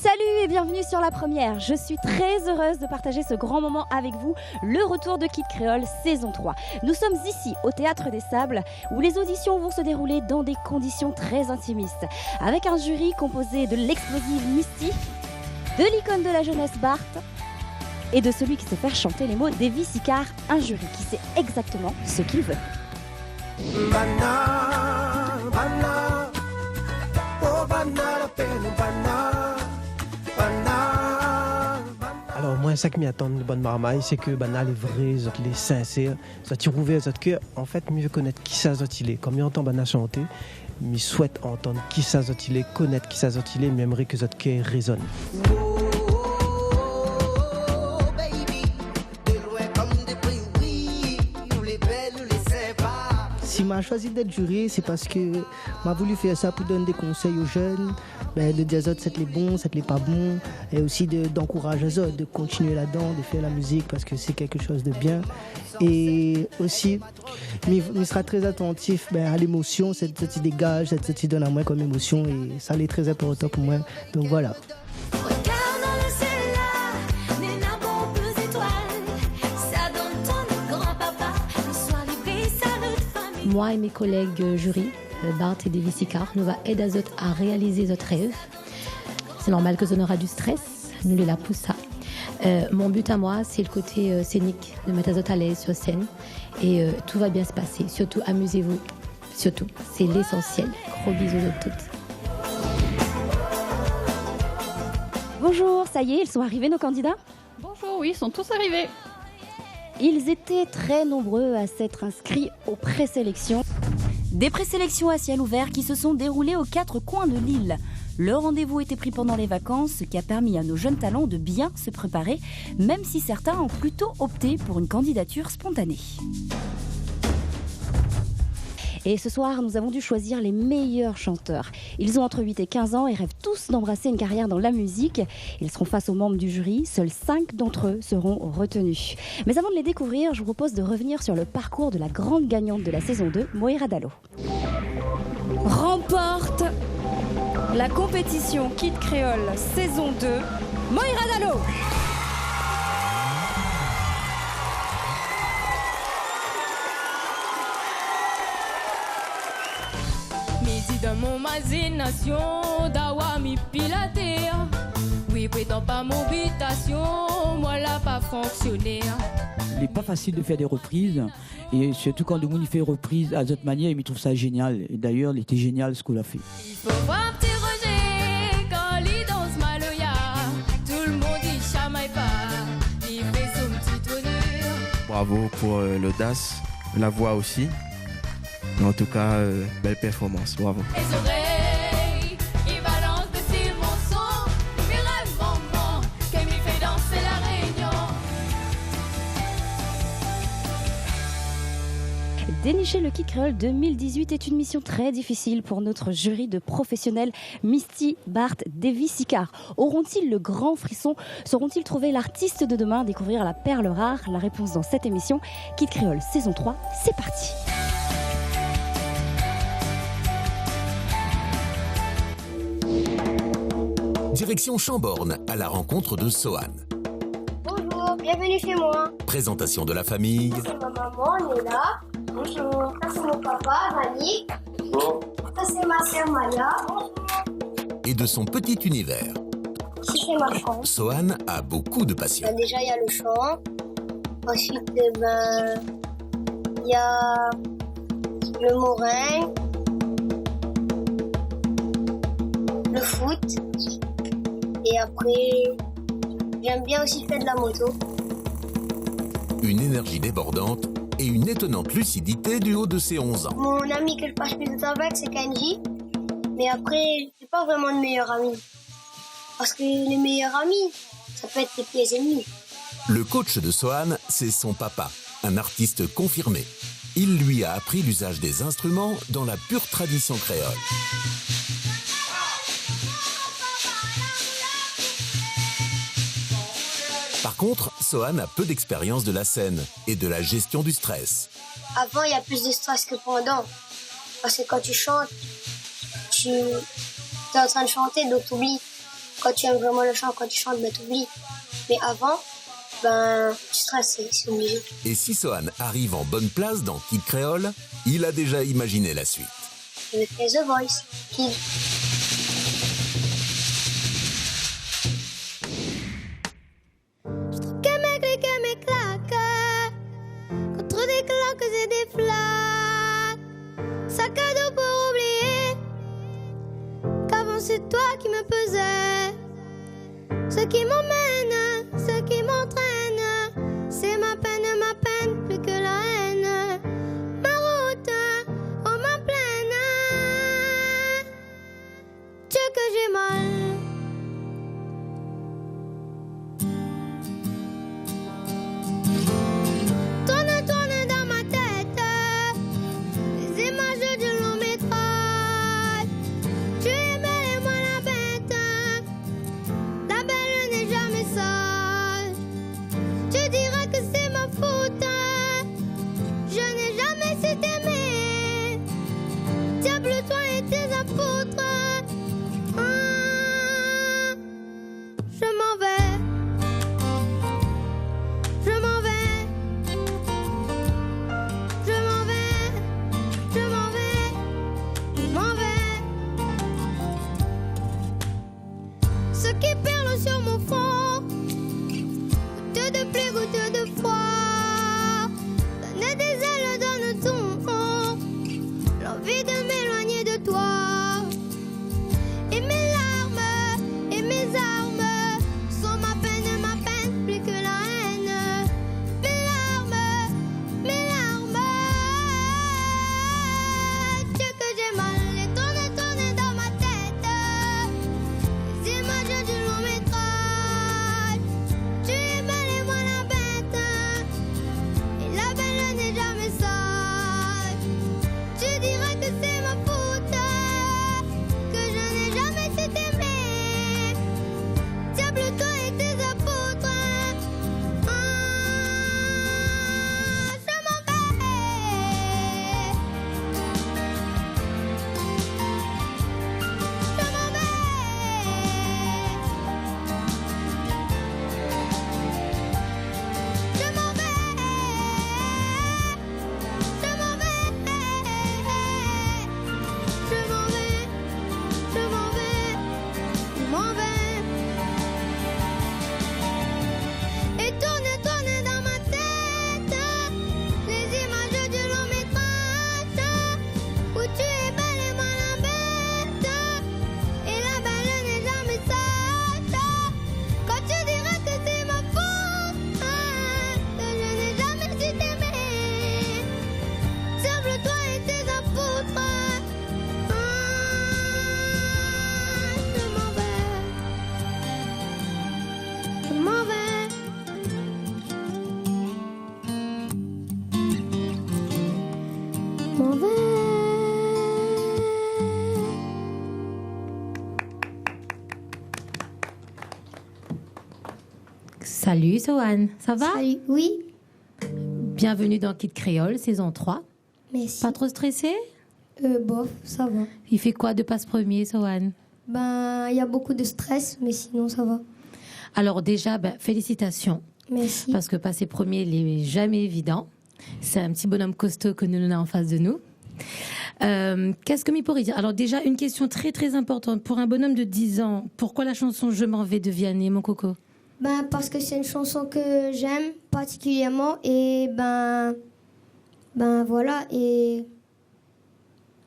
Salut et bienvenue sur La Première. Je suis très heureuse de partager ce grand moment avec vous, le retour de Kid Creole saison 3. Nous sommes ici au Théâtre des Sables où les auditions vont se dérouler dans des conditions très intimistes, avec un jury composé de l'explosive Misty, de l'icône de la jeunesse Bart et de celui qui sait faire chanter les mots d'Evie Sicard, un jury qui sait exactement ce qu'il veut. Bana, bana, oh bana la peine, bana, bana, bana. Alors moi, ça qui m'attend de bonne marmaille, c'est que bana les vrais, qu'il est sincère, ça tire ouvert, ça que en fait mieux connaître qui ça il est. Comme il entend bana chanter, mais souhaite entendre qui ça il est, connaître qui ça il est, mais aimerait que ça cœur résonne. Si m'a choisi d'être jury, c'est parce que m'a voulu faire ça pour donner des conseils aux jeunes, de dire aux autres c'est les bons, c'est les pas bons, et aussi d'encourager les autres, de continuer là-dedans, de faire la musique parce que c'est quelque chose de bien. Et aussi, il sera très attentif à l'émotion, cette qui dégage, cette qui donne à moi comme émotion, et ça est très important pour moi. Donc voilà. Moi et mes collègues jury, Bart et Evie Sicard, nous va aider les autres à réaliser notre rêve. C'est normal que ça aura du stress, nous les la pousse ça. Mon but à moi, c'est le côté scénique, de mettre les autres à l'aise sur scène. Et tout va bien se passer. Surtout, amusez-vous. Surtout, c'est l'essentiel. Gros bisous aux toutes. Bonjour, ça y est, ils sont arrivés nos candidats ? Bonjour, oui, ils sont tous arrivés. Ils étaient très nombreux à s'être inscrits aux présélections. Des présélections à ciel ouvert qui se sont déroulées aux 4 coins de l'île. Le rendez-vous était pris pendant les vacances, ce qui a permis à nos jeunes talents de bien se préparer, même si certains ont plutôt opté pour une candidature spontanée. Et ce soir, nous avons dû choisir les meilleurs chanteurs. Ils ont entre 8 et 15 ans et rêvent tous d'embrasser une carrière dans la musique. Ils seront face aux membres du jury. Seuls 5 d'entre eux seront retenus. Mais avant de les découvrir, je vous propose de revenir sur le parcours de la grande gagnante de la saison 2, Moira Dallo. Remporte la compétition Kid Creole saison 2, Moira Dallo. Dans mon imagination, d'awa mi pilater. Oui, prétend pas mon habitation, moi là pas fonctionner. Il n'est pas facile de faire des reprises, et surtout quand le monde fait reprise à cette manière, il trouve ça génial. Et d'ailleurs, il était génial ce qu'on a fait. Il faut voir petit Roger quand il danse maloya. Tout le monde il chamaille pas, il fait son petit honneur. Bravo pour l'audace, la voix aussi. En tout cas, belle performance, bravo. Les oreilles, il balance dessus mon son. Mes rêves maman, qu'elle m'y fait danser la Réunion. Dénicher le Kid Creole 2018 est une mission très difficile pour notre jury de professionnels Misty, Bart, Evie Sicard. Auront-ils le grand frisson ? Sauront-ils trouver l'artiste de demain, découvrir la perle rare ? La réponse dans cette émission. Kid Creole saison 3, c'est parti. Direction Chambord, à la rencontre de Sohan. Bonjour, bienvenue chez moi. Présentation de la famille. C'est ma maman, Léla. Bonjour. Ça c'est mon papa, Dani. Bonjour. Ça c'est ma sœur, Maya. Bonjour. Et de son petit univers. Ici c'est ma chambre. Sohan a beaucoup de passion. Déjà il y a le chant. Ensuite il y a le meringue. Le foot. Et après, j'aime bien aussi faire de la moto. Une énergie débordante et une étonnante lucidité du haut de ses 11 ans. Mon ami que je passe plus de temps avec, c'est Kenji. Mais après, j'ai pas vraiment de meilleurs amis. Parce que les meilleurs amis, ça peut être tes pieds ennemis. Le coach de Sohan, c'est son papa, un artiste confirmé. Il lui a appris l'usage des instruments dans la pure tradition créole. Par contre, Sohan a peu d'expérience de la scène et de la gestion du stress. Avant, il y a plus de stress que pendant. Parce que quand tu chantes, tu es en train de chanter, donc tu oublies. quand tu aimes vraiment le chant, quand tu chantes, ben t'oublies. Mais avant, ben tu stresses, c'est obligé. Et si Sohan arrive en bonne place dans Kid Créole, il a déjà imaginé la suite. Je vais faire The Voice, Kid. Contre des claques et des flaques, sac à dos pour oublier qu'avant c'est toi qui me pesais. Ce qui m'emmène, ce qui m'entraîne, c'est ma peine plus que la haine. Ma route, oh ma plaine, Dieu que j'ai mal. Salut Sohan, ça va? Salut, oui. Bienvenue dans Kid Créole, saison 3. Merci. Pas trop stressé? Bof, ça va. Il fait quoi de passe premier, Sohan? Ben, il y a beaucoup de stress, mais sinon ça va. Alors déjà, félicitations. Merci. Parce que passer premier, il n'est jamais évident. C'est un petit bonhomme costaud que nous avons en face de nous. Qu'est-ce que m'y pourrait dire? Alors déjà, une question très très importante. Pour un bonhomme de 10 ans, pourquoi la chanson « Je m'en vais » de Vianney, mon coco? Ben, parce que c'est une chanson que j'aime particulièrement et ben voilà et...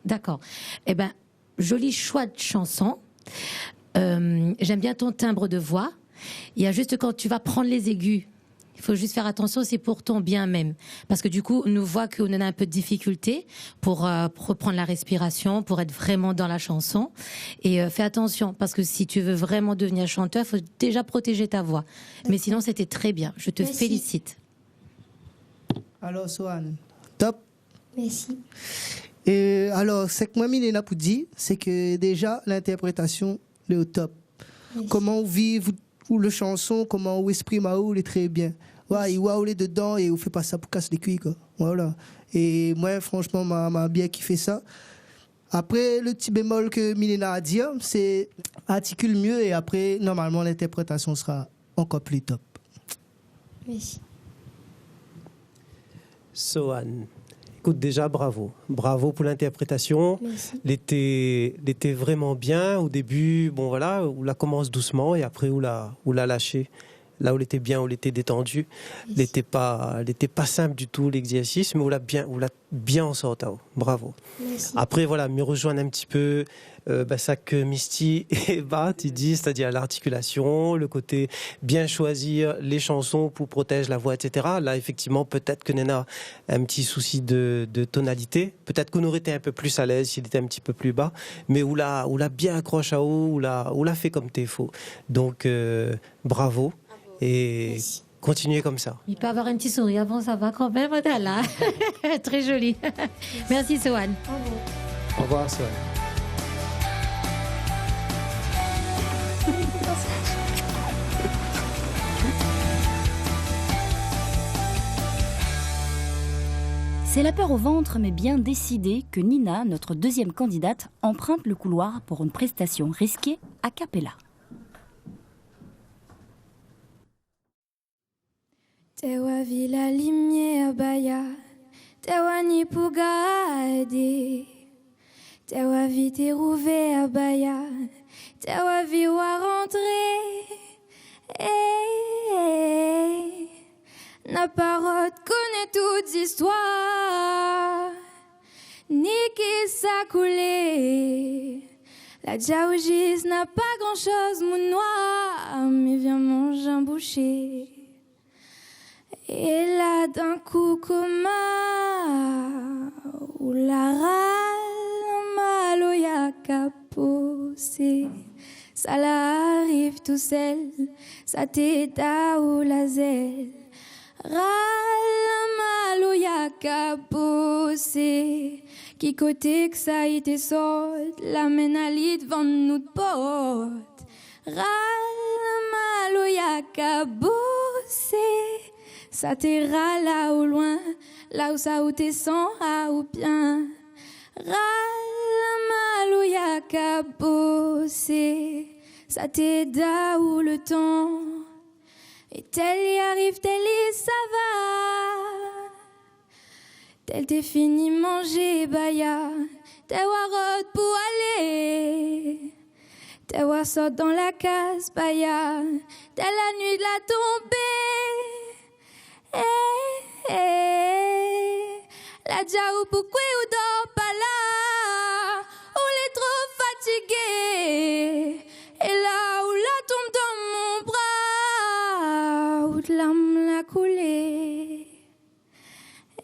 D'accord. Eh ben, joli choix de chanson. J'aime bien ton timbre de voix. Il y a juste quand tu vas prendre les aigus, il faut juste faire attention, c'est pour ton bien même. Parce que du coup, on nous voit qu'on a un peu de difficulté pour reprendre la respiration, pour être vraiment dans la chanson. Et fais attention, parce que si tu veux vraiment devenir chanteur, il faut déjà protéger ta voix. Mais sinon, c'était très bien. Je te félicite. Alors, Sohan, top. Merci. Et alors, c'est que moi, Milena pour dire, c'est que déjà, l'interprétation est au top. Merci. Comment on vit ou le chanson, comment on exprime à où, il est très bien. Ouais, il est dedans et on fait pas ça pour casser les cuits, quoi. Voilà. Et moi, franchement, m'a bien kiffé ça. Après, le petit bémol que Milena a dit, c'est articule mieux et après, normalement, l'interprétation sera encore plus top. Oui. Sohan, écoute, déjà, bravo. Bravo pour l'interprétation. Merci. L'été vraiment bien. Au début, bon voilà, où la commence doucement et après où la lâché. Là où il était bien, où il était détendu. Il n'était pas simple du tout l'exercice, mais où l'a bien en sortant. Bravo. Merci. Après, voilà, me rejoindre un petit peu ça que Misty et Bart disent, c'est-à-dire l'articulation, le côté bien choisir les chansons pour protéger la voix, etc. Là, effectivement, peut-être que Nena a un petit souci de tonalité. Peut-être qu'on aurait été un peu plus à l'aise s'il était un petit peu plus bas, mais où l'a bien accroché à haut, où l'a fait comme t'es faux. Donc, bravo. Et continuez comme ça. Il peut avoir un petit sourire, bon, ça va quand même, là. Très joli. Merci, Sohan. Au revoir, Sohan. C'est la peur au ventre, mais bien décidée, que Nina, notre deuxième candidate, emprunte le couloir pour une prestation risquée a cappella. Tewa vila limye abaya, tewa ni pugade, tewa vite rouvé abaya, tewa vi wa rentrer. Na parole connaît toutes histoires, ni qui s'a coulé. La Djaougis n'a pas grand chose, mon noir, mais viens manger un boucher. Et là d'un coup comme ou la râle malo ya caposé, ça l'arrive tout seul, ça t'aida ou la zèle. Râle malo ya caposé, qui côté que ça y été sorte, la mène à lit devant nous de porte. Râle malo ya caposé, ça t'ira là au loin, là où ça où t'es sans ah ou bien. Râle malo ya cabossé, ça t'aida où le temps. Et tel y arrive, tel y ça va. Tel t'es fini manger baya, t'es warot pour aller. T'es war sort dans la case baya, t'es la nuit de la tombée. La Djaou pourquoi ou dort pas là, on est trop fatigué. Et là où la tombe dans mon bras, où de l'âme l'a coulé.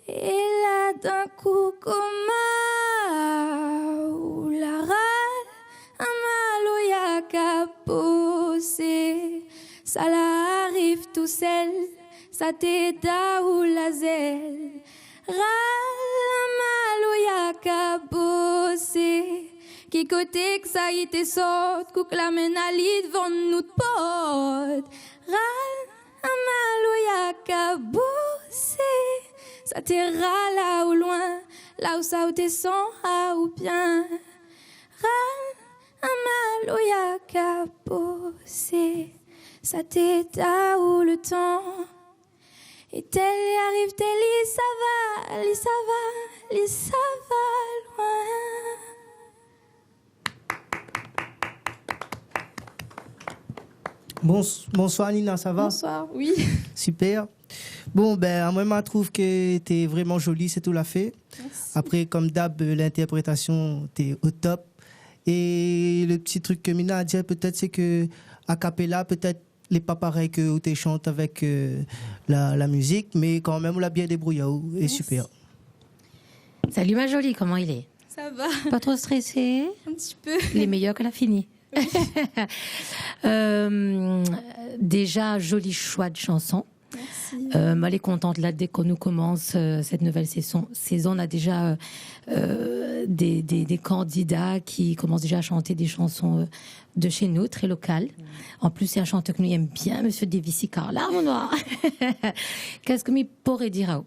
Et là d'un coup comme où la râle, un mal où y'a caposé, ça l'arrive tout seul. Ça t'aida ou la zèle. Râle mal ou y'a cabossé. Qui côté que ça y était sorte, couque la mène à lit devant nous de porte. Râle mal ou y'a cabossé. Ça t'ira là au loin, là où ça ou t'es sans ah ou bien. Râle mal ou y'a cabossé. Ça t'aida ou le temps. Et tel y arrive, tel y ça va, li ça va, li ça va loin. Bonsoir Nina, ça va? Bonsoir, oui. Super. Bon, moi, je trouve que t'es vraiment jolie, c'est tout l'a fait. Merci. Après, comme d'hab, l'interprétation, t'es au top. Et le petit truc que Mina a dit, peut-être, c'est que a cappella, peut-être, les pas pareil que où tu chantes avec la musique, mais quand même, on l'a bien débrouillé. Et super. Salut ma jolie, comment il est? Ça va. Pas trop stressé? Un petit peu. Il est meilleur que la finie. Oui. Déjà, joli choix de chanson. Elle est contente là dès qu'on nous commence cette nouvelle saison. On a déjà des candidats qui commencent déjà à chanter des chansons de chez nous, très locales. En plus, c'est un chanteur que nous aimons bien, Monsieur Davis Icard. Là, mon noir. Qu'est-ce que je pourrais dire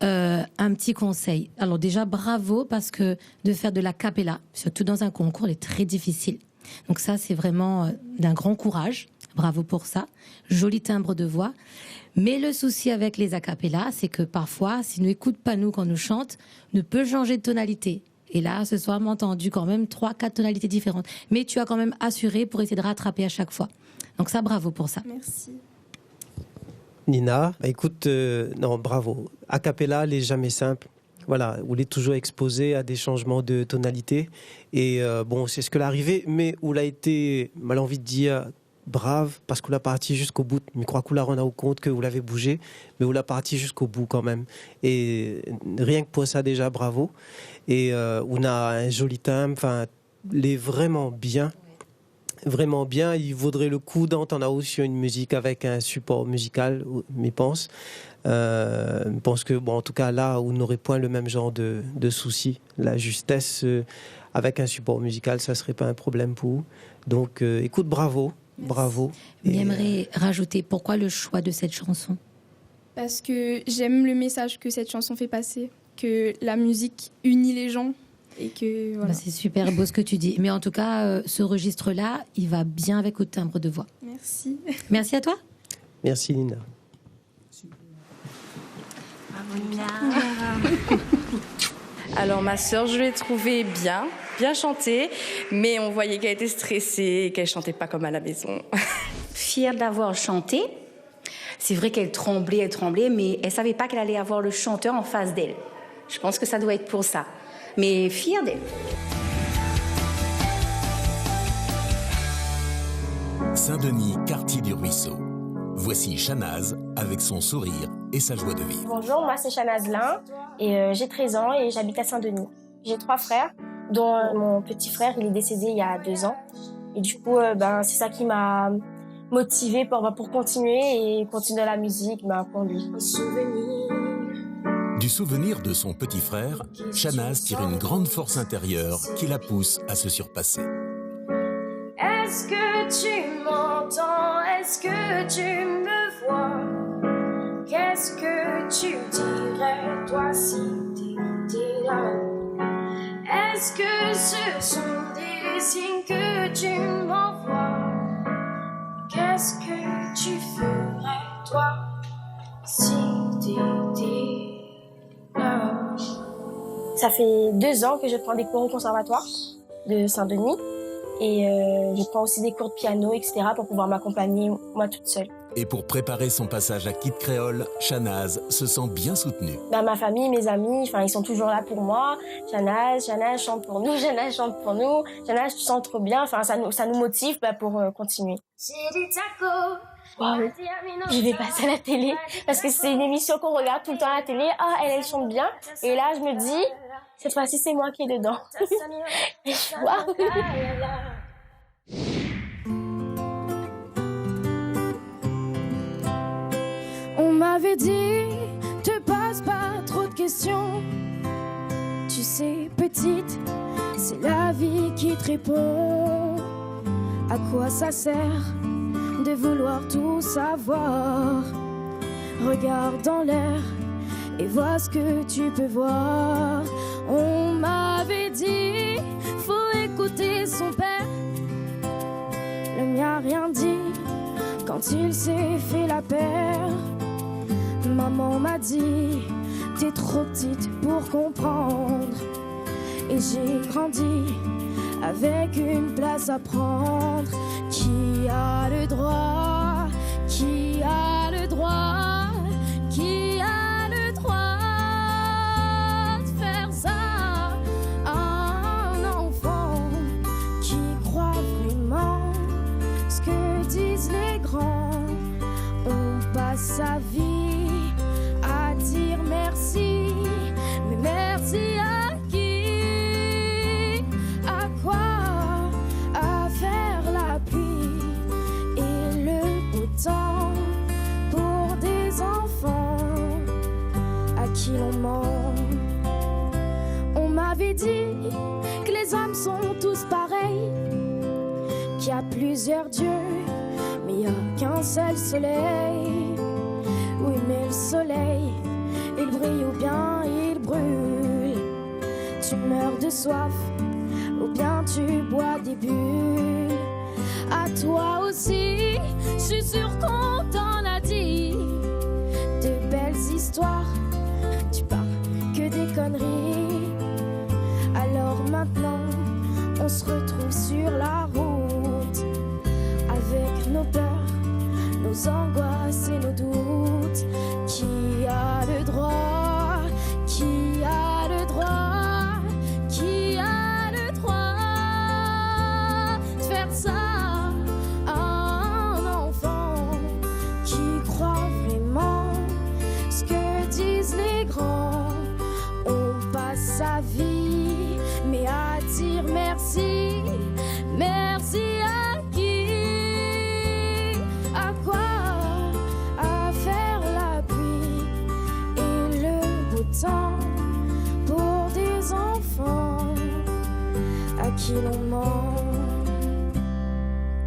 un petit conseil. Alors déjà, bravo, parce que de faire de la cappella, surtout dans un concours, est très difficile. Donc ça, c'est vraiment d'un grand courage. Bravo pour ça. Joli timbre de voix. Mais le souci avec les a cappella, c'est que parfois, s'ils ne écoutent pas nous quand nous chante, ne peut changer de tonalité. Et là, ce soir, m'a entendu quand même 3-4 tonalités différentes. Mais tu as quand même assuré pour essayer de rattraper à chaque fois. Donc ça, bravo pour ça. Merci. Nina, écoute, non, bravo. A cappella, elle n'est jamais simple. Voilà, où elle est toujours exposée à des changements de tonalité. Et bon, c'est ce que l'arrivée, mais où elle a été, mal envie de dire, brave, parce qu'on l'a parti jusqu'au bout. Je crois qu'on l'a rendu au compte que vous l'avez bougé, mais on l'a parti jusqu'au bout quand même. Et rien que pour ça, déjà, bravo. Et on a un joli timbre, enfin, il est vraiment bien. Vraiment bien, il vaudrait le coup d'entendre aussi une musique avec un support musical, je pense. Je pense que, bon, en tout cas, là, on n'aurait point le même genre de soucis. La justesse avec un support musical, ça ne serait pas un problème pour vous. Donc, écoute, bravo. Merci. Bravo. J'aimerais rajouter, pourquoi le choix de cette chanson ? Parce que j'aime le message que cette chanson fait passer, que la musique unit les gens. Et que, voilà. C'est super beau ce que tu dis. Mais en tout cas, ce registre-là, il va bien avec le timbre de voix. Merci. Merci à toi. Merci, Nina. Alors ma sœur, je l'ai trouvée bien chantée, mais on voyait qu'elle était stressée et qu'elle chantait pas comme à la maison. Fière d'avoir chanté. C'est vrai qu'elle tremblait, mais elle savait pas qu'elle allait avoir le chanteur en face d'elle. Je pense que ça doit être pour ça. Mais fière d'elle. Saint-Denis, quartier du Ruisseau. Voici Chanaz avec son sourire et sa joie de vivre. Bonjour, moi c'est Chanaz Lin et j'ai 13 ans et j'habite à Saint-Denis. J'ai 3 frères, dont mon petit frère, il est décédé il y a 2 ans. Et du coup, c'est ça qui m'a motivée pour continuer et continuer la musique pour lui. Du souvenir de son petit frère, Chanaz tire une grande force intérieure qui la pousse à se surpasser. Est-ce que tu m'entends? Est-ce que tu me vois? Qu'est-ce que tu dirais, toi, si t'étais là? Est-ce que ce sont des signes que tu m'envoies? Qu'est-ce que tu ferais, toi, si t'étais là? Ça fait 2 ans que je prends des cours au conservatoire de Saint-Denis. Et je prends aussi des cours de piano, etc. pour pouvoir m'accompagner, moi, toute seule. Et pour préparer son passage à Kid Creole, Chanaz se sent bien soutenue. Ma famille, mes amis, ils sont toujours là pour moi. Chanaz chante pour nous, Chanaz chante pour nous. Chanaz, tu chantes trop bien. Ça nous motive pour continuer. Wow. Je vais passer à la télé parce que c'est une émission qu'on regarde tout le temps à la télé. Ah, elle chante bien. Et là, je me dis, cette fois-ci, c'est moi qui est dedans. Wow. On m'avait dit, te pose pas trop de questions. Tu sais, petite, c'est la vie qui te répond. À quoi ça sert de vouloir tout savoir? Regarde dans l'air et vois ce que tu peux voir. On m'avait dit, faut écouter son père. Le mien a rien dit quand il s'est fait la paire. Maman m'a dit, t'es trop petite pour comprendre. Et j'ai grandi avec une place à prendre. Qui a le droit? Qui a le droit? Qui a le droit de faire ça à un enfant qui croit vraiment ce que disent les grands? On passe sa vie à dire merci, mais merci à qui? À quoi? À faire la pluie et le beau temps pour des qui l'on ment. On m'avait dit que les hommes sont tous pareils, qu'il y a plusieurs dieux, mais il n'y a qu'un seul soleil. Oui, mais le soleil, il brille ou bien il brûle. Tu meurs de soif ou bien tu bois des bulles. À toi aussi, je suis sûre qu'on t'en a dit de belles histoires, tu parles que des conneries. Alors maintenant, on se retrouve sur la route avec nos peurs, nos angoisses et nos doutes. Qui a le droit? Qui a le droit? Qui a le droit de faire ça à un enfant qui croit vraiment ce que disent les grands? On passe sa vie, mais à dire merci, merci à qui? À quoi? À faire la pluie et le beau temps pour des enfants à qui l'on ment.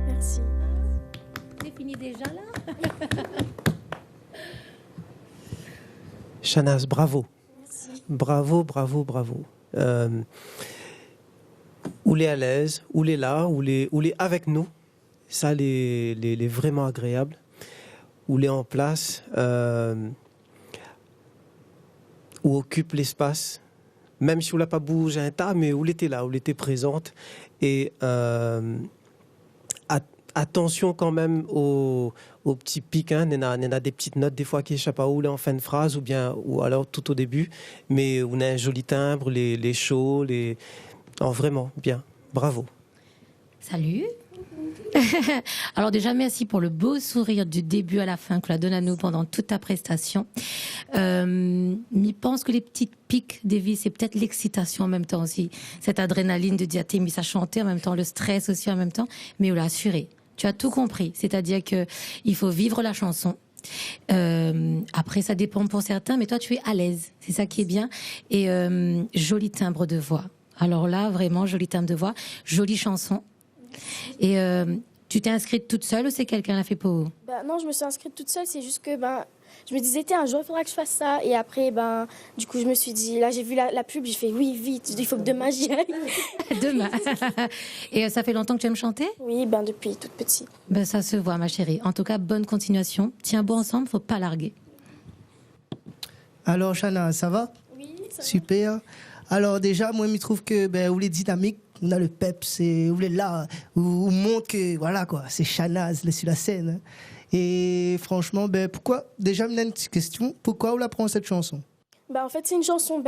Merci. C'est fini déjà là? Shanaz, bravo. Bravo, bravo, bravo. Ou les à l'aise, ou les là, ou les avec nous. Ça, les vraiment agréable. Ou les en place, ou occupe l'espace. Même si on l'a pas bougé un tas, mais où l'était là, où l'était présente. Et attention quand même aux petits pics. Hein. On a des petites notes des fois qui échappent à ou en fin de phrase ou alors tout au début. Mais on a un joli timbre, les chauds, Non, vraiment bien. Bravo. Salut. Alors déjà, merci pour le beau sourire du début à la fin que tu as donné à nous pendant toute ta prestation. Je pense que les petites pics d'Evie, c'est peut-être l'excitation en même temps aussi. Cette adrénaline de dire, t'es mis à chanter en même temps, le stress aussi en même temps. Mais on l'a assuré. Tu as tout compris. C'est-à-dire que il faut vivre la chanson. Après, ça dépend pour certains, mais toi, tu es à l'aise. C'est ça qui est bien. Et joli timbre de voix. Alors là, vraiment, joli timbre de voix, jolie chanson. Et tu t'es inscrite toute seule ou c'est quelqu'un l'a fait pour vous? Non, je me suis inscrite toute seule. C'est juste que je me disais, un jour, il faudra que je fasse ça. Et après, du coup, je me suis dit, là, j'ai vu la pub, j'ai fait, oui, vite, il faut que demain j'y aille. Demain. Et ça fait longtemps que tu aimes chanter? Oui, depuis toute petite. Ça se voit, ma chérie. En tout cas, bonne continuation. Tiens bon ensemble, faut pas larguer. Alors, Shana, ça va? Oui, ça va. Super. Alors déjà, moi, je trouve que où les dynamiques, on a le peps, où les là, où on montre que voilà quoi, c'est Shanaz sur la scène. Hein. Et franchement, pourquoi? Déjà, me donne une petite question. Pourquoi on la prend cette chanson? En fait, c'est une chanson.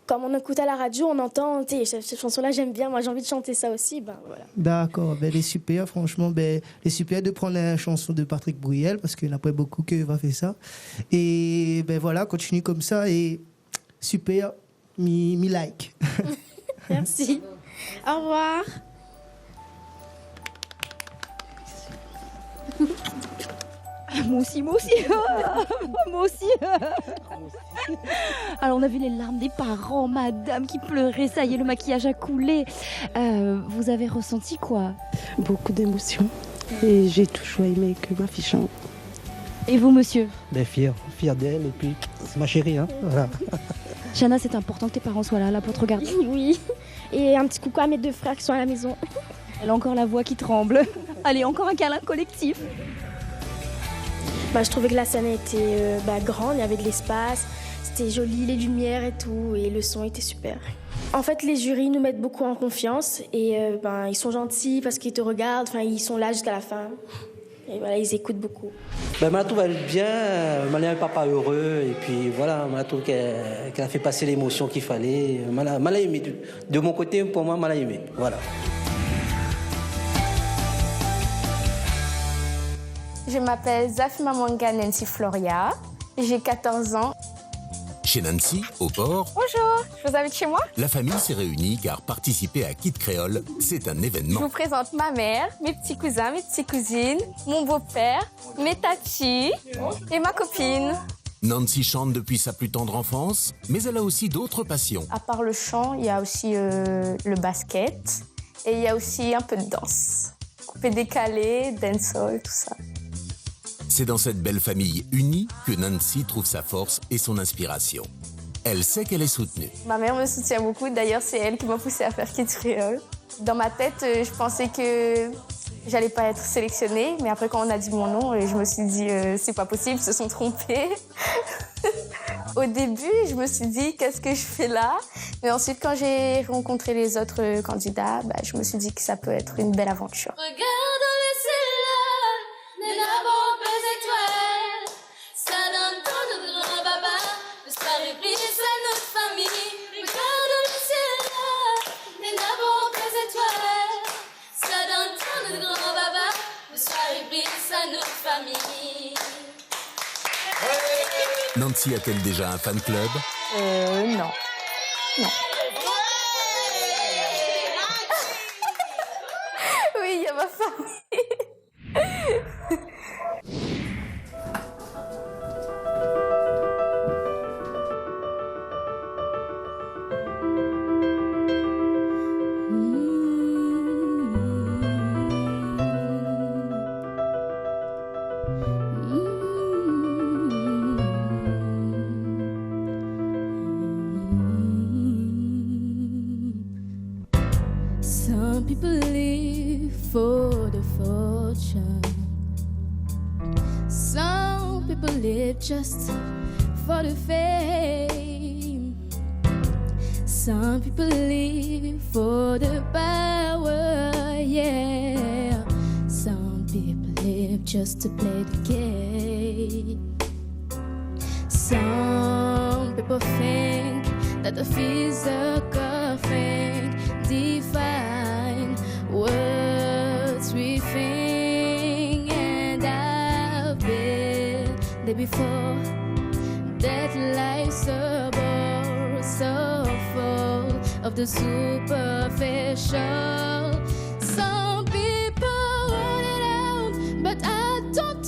Comme on écoute à la radio, on entend. Cette chanson-là, j'aime bien. Moi, j'ai envie de chanter ça aussi. Voilà. D'accord. Les super. Franchement, les super de prendre une chanson de Patrick Bruel parce qu'il n'y en a pas beaucoup qui va faire ça. Et voilà, continue comme ça et super. Mi like. Merci. Au revoir. Moi aussi. Moi aussi. Alors on a vu les larmes des parents, madame qui pleurait, ça y est, le maquillage a coulé. Vous avez ressenti quoi? Beaucoup d'émotions. Et j'ai toujours aimé que ma fille chante. Et vous, monsieur? Fier d'elle, et puis c'est ma chérie, hein. Voilà. Shana, c'est important que tes parents soient là pour te regarder. Oui, et un petit coucou à mes 2 frères qui sont à la maison. Elle a encore la voix qui tremble. Allez, encore un câlin collectif. Je trouvais que la scène était grande, il y avait de l'espace, c'était joli, les lumières et tout, et le son était super. En fait, les jurys nous mettent beaucoup en confiance, et ils sont gentils parce qu'ils te regardent, ils sont là jusqu'à la fin. Et voilà, ils écoutent beaucoup. Je trouve bien, je trouve papa heureux, et puis voilà, je trouve qu'elle a fait passer l'émotion qu'il fallait. Je l'ai aimé. De mon côté, pour moi, je l'ai aimé. Voilà. Je m'appelle Zafima Mwanga Nancy Floria, j'ai 14 ans. Chez Nancy, au port, Bonjour, je vous invite chez moi. la famille s'est réunie car participer à Kid Créole, c'est un Je événement. vous présente ma mère, mes petits cousins, mes petites cousines, mon beau-père, mes tatis et ma copine. Nancy chante depuis sa plus tendre enfance, mais elle a aussi d'autres passions. À part le chant, il y a aussi le basket et il y a aussi un peu de danse. Coupé décalé, dancehall, tout ça. C'est dans cette belle famille unie que Nancy trouve sa force et son inspiration. Elle sait qu'elle est soutenue. Ma mère me soutient beaucoup, d'ailleurs c'est elle qui m'a poussée à faire Kids Creole. Dans ma tête, je pensais que j'allais pas être sélectionnée, mais après quand on a dit mon nom, je me suis dit c'est pas possible, ils se sont trompés. Au début, je me suis dit qu'est-ce que je fais là, mais ensuite quand j'ai rencontré les autres candidats, je me suis dit que ça peut être une belle aventure. Regarde le ciel, nous n'avons pas d'étoiles, ça donne tant de grand baba, le soir est brille, c'est notre famille. Regarde le ciel, nous n'avons pas d'étoiles, ça donne tant de grand baba, le soir est brille, c'est notre famille. Nancy a-t-elle déjà un fan club? Non. Oui, il y a ma famille. Some people live for the fortune. Some people live just for the fame. Some people live for the power, yeah. Some people live just to play the game. Some people think that the physical thing define words we think, and I've been there before. That life's a bore so full of the superficial. Some people want it out, but I don't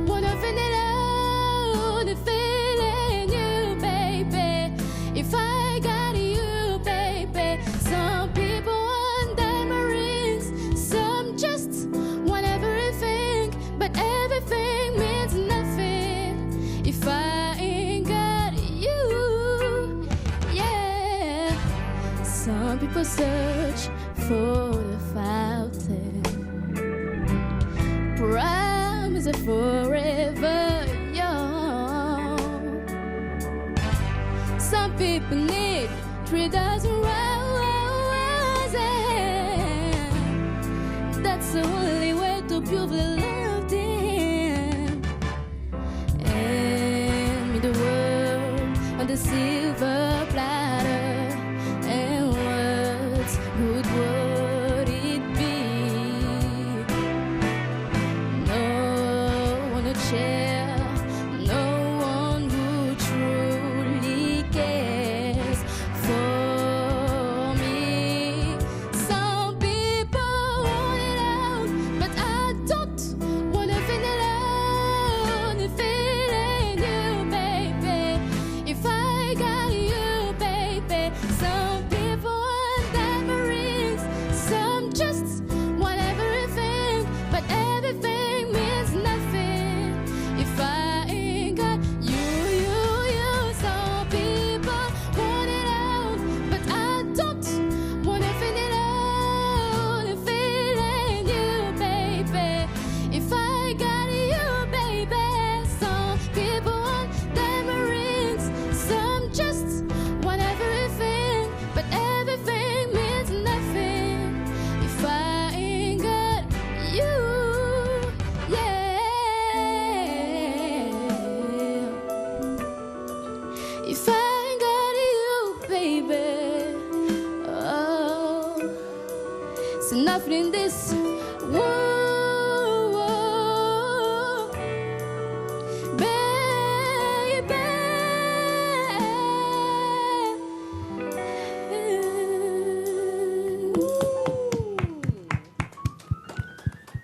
wanna find it out. The feeling you, baby. If I got you, baby. Some people want diamond rings, some just want everything, but everything means nothing if I ain't got you. Yeah. Some people search for the fountain, promise of forever young. Some people need 3,000 roses. That's the only way to prove the love them. And me the world on the silver platter. And what good would it be? No one to share, no one who truly cares for me. Some people want it out, but I don't wanna feel it out. If it ain't you, baby, if I got you, baby. Some people want diamond rings, some just want everything, but everything means nothing if I ain't got you. Some people want it out, but I don't wanna feel it out. If it ain't you, baby, if I got you, baby. Some people want diamond rings, some just want everything, but everything means nothing if I ain't got you. Yeah. If I ain't got you, baby. Oh, it's nothing in this world, baby.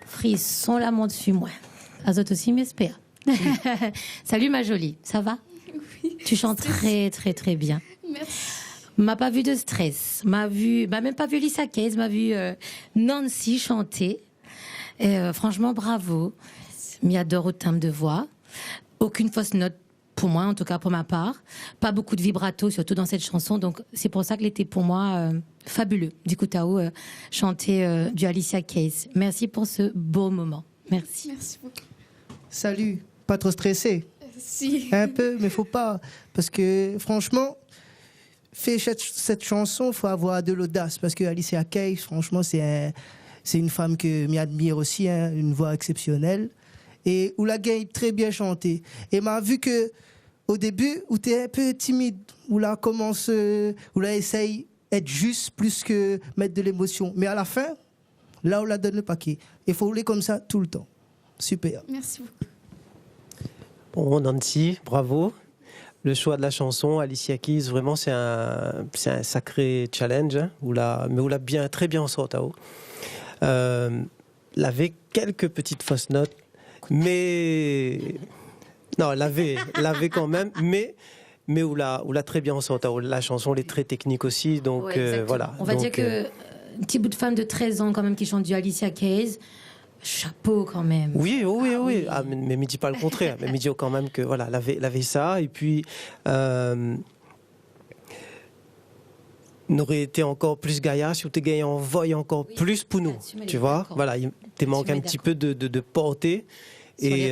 Frisson la monte sur moi. Azot aussi m'espère. Salut ma jolie, ça va? Tu chantes très, très, très bien. Merci. M'a pas vu de stress. M'a même pas vu Lisa Case, m'a vu Nancy chanter. Et, franchement, bravo. M'y adore au timbre de voix. Aucune fausse note pour moi, en tout cas pour ma part. Pas beaucoup de vibrato, surtout dans cette chanson. Donc, c'est pour ça qu'elle était pour moi fabuleux. Du coup, Tao, chanter du Alicia Keys. Merci pour ce beau moment. Merci. Merci beaucoup. Salut, pas trop stressé? Si. Un peu, mais faut pas. Parce que, franchement, faire cette chanson, faut avoir de l'audace. Parce que Alicia Keys, franchement, c'est une femme que m'admire aussi, hein, une voix exceptionnelle. Et où la gagne très bien chanté. Et m'a vu que au début, où tu es un peu timide, où là commence, où là essaye être juste plus que mettre de l'émotion. Mais à la fin, là où la donne le paquet. Il faut rouler comme ça tout le temps. Super. Merci beaucoup. Bon, Nancy, bravo. Le choix de la chanson, Alicia Keys, vraiment, c'est un sacré challenge, hein, mais où l'a très bien sorti. Elle avait quelques petites fausses notes, mais non, elle avait quand même, mais où l'a très bien sorti. La chanson, elle est très technique aussi, donc Ouais, voilà. On va dire que un petit bout de femme de 13 ans quand même qui chante du Alicia Keys. Chapeau quand même. Oui. Ah, mais ne me dis pas le contraire. Mais me dis quand même que voilà, elle avait ça. Et puis, n'aurait été encore plus gaillard si tu gagné en voix encore plus pour nous. Tu vois, voilà, il te manque un petit peu de portée. Et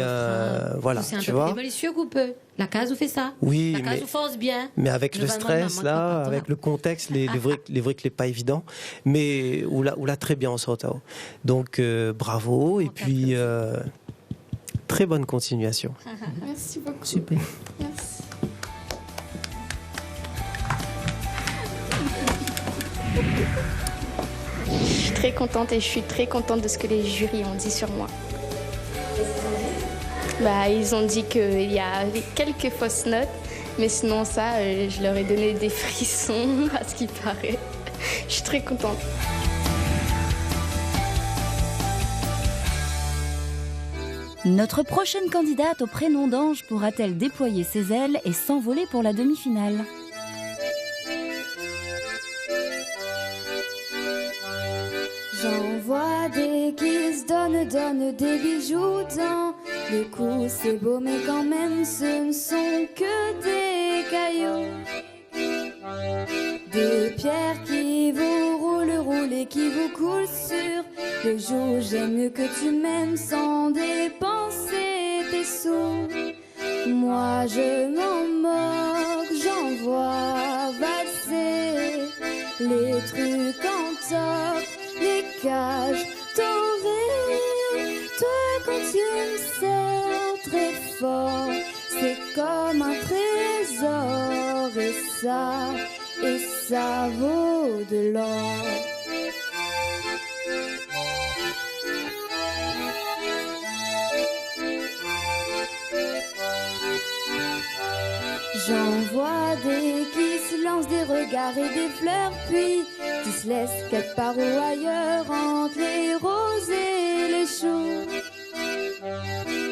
voilà, tu vois. La case vous fait ça. Oui, la case vous force bien. Mais avec le stress là, avec le contexte, les vrais que n'est pas évident, mais où l'a très bien en sortant. Donc bravo et puis très bonne continuation. Merci beaucoup. Super. Merci. Je suis très contente et je suis très contente de ce que les jurys ont dit sur moi. Ils ont dit qu'il y a quelques fausses notes, mais sinon ça, je leur ai donné des frissons à ce qui paraît. Je suis très contente. Notre prochaine candidate au prénom d'ange pourra-t-elle déployer ses ailes et s'envoler pour la demi-finale ? J'envoie des kisses, donne des bijoux dans le cou, c'est beau mais quand même ce ne sont que des cailloux. Des pierres qui vous roulent et qui vous coulent sur le jour. J'aime mieux que tu m'aimes sans dépenser tes sous. Moi je m'en moque, j'envoie valser les trucs en top, les cages dorées. Toi quand tu me serres très fort, c'est comme un trésor. Et ça vaut de l'or. J'envoie des qui se lancent des regards et des fleurs, puis qui se laissent quelque part ou ailleurs entre les roses et les choux.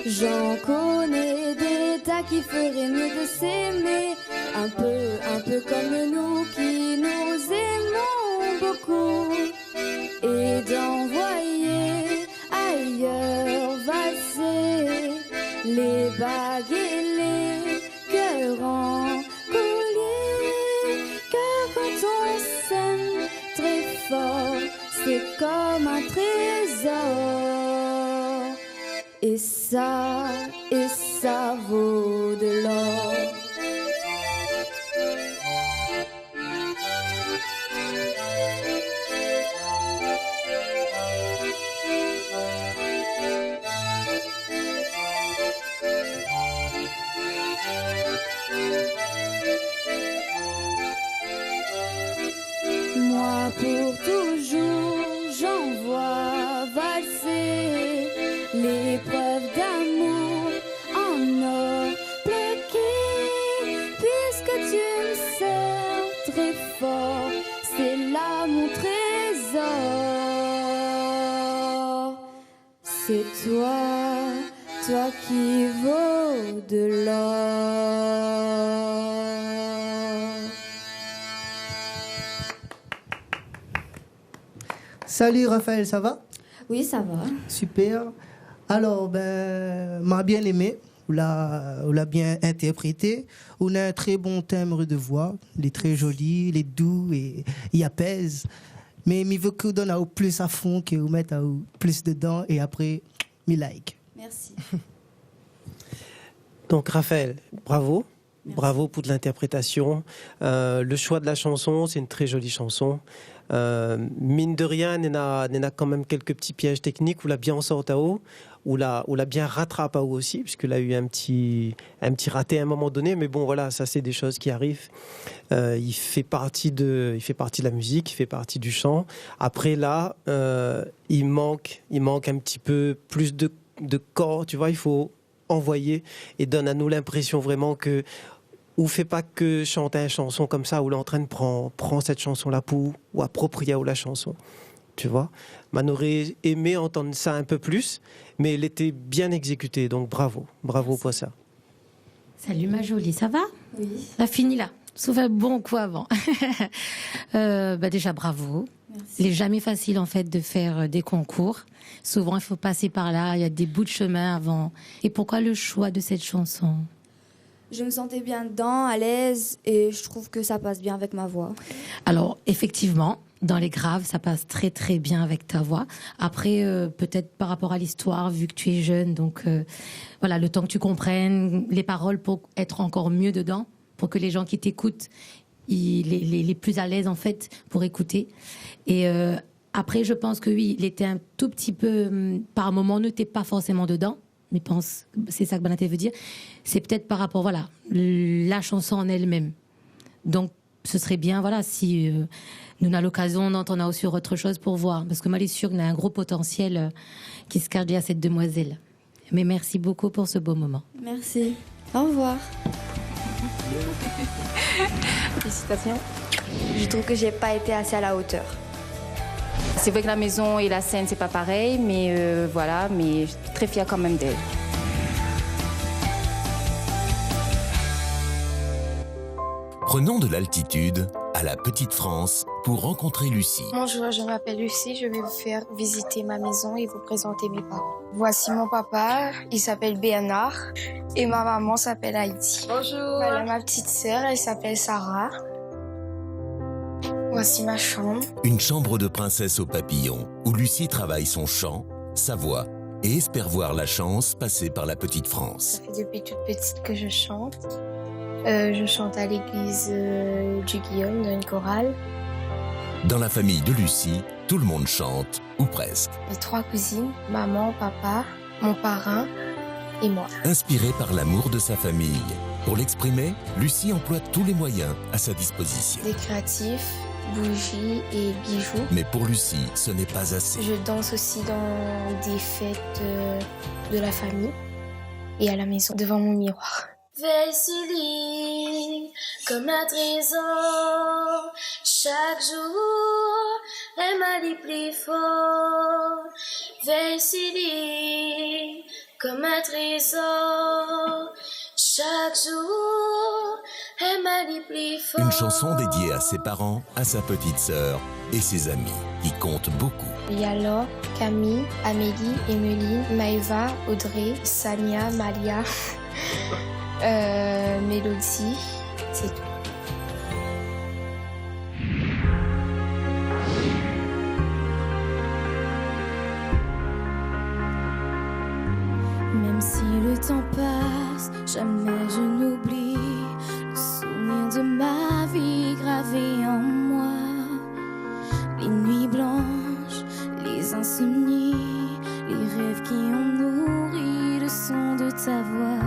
J'en connais des tas qui feraient mieux de s'aimer, un peu comme nous qui nous aimons beaucoup, et d'envoyer ailleurs valser les bagues et les cœurs en collier. Car quand on s'aime très fort, c'est comme un trésor. Et ça vaut de l'or. Moi pour toujours, j'envoie valser les preuves d'amour en or plaqué. toi qui vaux de l'or. Salut Raphaël, ça va? Oui, ça va. Super. Alors, m'a bien aimé, on l'a bien interprété. On a un très bon timbre de voix, il est très joli, il est doux et il apaise. Mais il veut qu'on donne au plus à fond, qu'on mette plus dedans et après, me like. Merci. Donc Raphaël, bravo. Merci. Bravo pour l'interprétation. Le choix de la chanson, c'est une très jolie chanson. Mine de rien, il y a quand même quelques petits pièges techniques où la bien sort à haut, où la bien rattrape à haut aussi, puisqu'il a eu un petit raté à un moment donné. Mais bon, voilà, ça c'est des choses qui arrivent. Il fait partie de la musique, il fait partie du chant. Après là, il manque un petit peu plus de corps, tu vois. Il faut envoyer et donne à nous l'impression vraiment que ou fait pas que chanter une chanson comme ça, où l'entraîne prend cette chanson-là pour ou approprier la chanson. Tu vois, on aurait aimé entendre ça un peu plus, mais elle était bien exécutée, donc bravo pour ça. Salut ma jolie, ça va? Oui. Ça finit là, sauf un bon coup avant. Déjà bravo. Merci. Il n'est jamais facile en fait de faire des concours. Souvent il faut passer par là, il y a des bouts de chemin avant. Et pourquoi le choix de cette chanson? Je me sentais bien dedans, à l'aise, et je trouve que ça passe bien avec ma voix. Alors, effectivement, dans les graves, ça passe très très bien avec ta voix. Après, peut-être par rapport à l'histoire, vu que tu es jeune, donc voilà, le temps que tu comprennes les paroles pour être encore mieux dedans, pour que les gens qui t'écoutent, les plus à l'aise en fait pour écouter. Et après, je pense que oui, il était un tout petit peu, par moment, ne t'es pas forcément dedans. Mais pense, c'est ça que Banaté veut dire. C'est peut-être par rapport, voilà, la chanson en elle-même. Donc, ce serait bien, voilà, si nous avons l'occasion d'entendre aussi autre chose pour voir. Parce que moi, je suis sûre qu'il y a un gros potentiel qui se cache derrière cette demoiselle. Mais merci beaucoup pour ce beau moment. Merci. Au revoir. Félicitations. Je trouve que j'ai pas été assez à la hauteur. C'est vrai que la maison et la scène, c'est pas pareil, mais voilà, mais je suis très fière quand même d'elle. Prenons de l'altitude à la Petite France pour rencontrer Lucie. Bonjour, je m'appelle Lucie, je vais vous faire visiter ma maison et vous présenter mes parents. Voici mon papa, il s'appelle Bernard, et ma maman s'appelle Haïti. Bonjour. Voilà ma petite sœur, elle s'appelle Sarah. Voici ma chambre. Une chambre de princesse au papillon, où Lucie travaille son chant, sa voix, et espère voir la chance passer par la Petite France. Ça fait depuis toute petite que je chante. Je chante à l'église du Guillaume, dans une chorale. Dans la famille de Lucie, tout le monde chante, ou presque. Mes 3 cousines, maman, papa, mon parrain et moi. Inspirée par l'amour de sa famille. Pour l'exprimer, Lucie emploie tous les moyens à sa disposition. Des créatifs, bougies et bijoux. Mais pour Lucie, ce n'est pas assez. Je danse aussi dans des fêtes de la famille et à la maison, devant mon miroir. Veille Céline, comme un trésor, chaque jour, elle m'a dit plus fort. Veille Céline, comme un trésor, chaque jour, elle m'a dit plus fort. Une chanson dédiée à ses parents, à sa petite sœur et ses amis, qui comptent beaucoup. Il y a Laure, Camille, Amélie, Emeline, Maëva, Audrey, Sania, Malia... Mélodie, c'est tout. Même si le temps passe, jamais je n'oublie le souvenir de ma vie gravé en moi. Les nuits blanches, les insomnies, les rêves qui ont nourri le son de ta voix.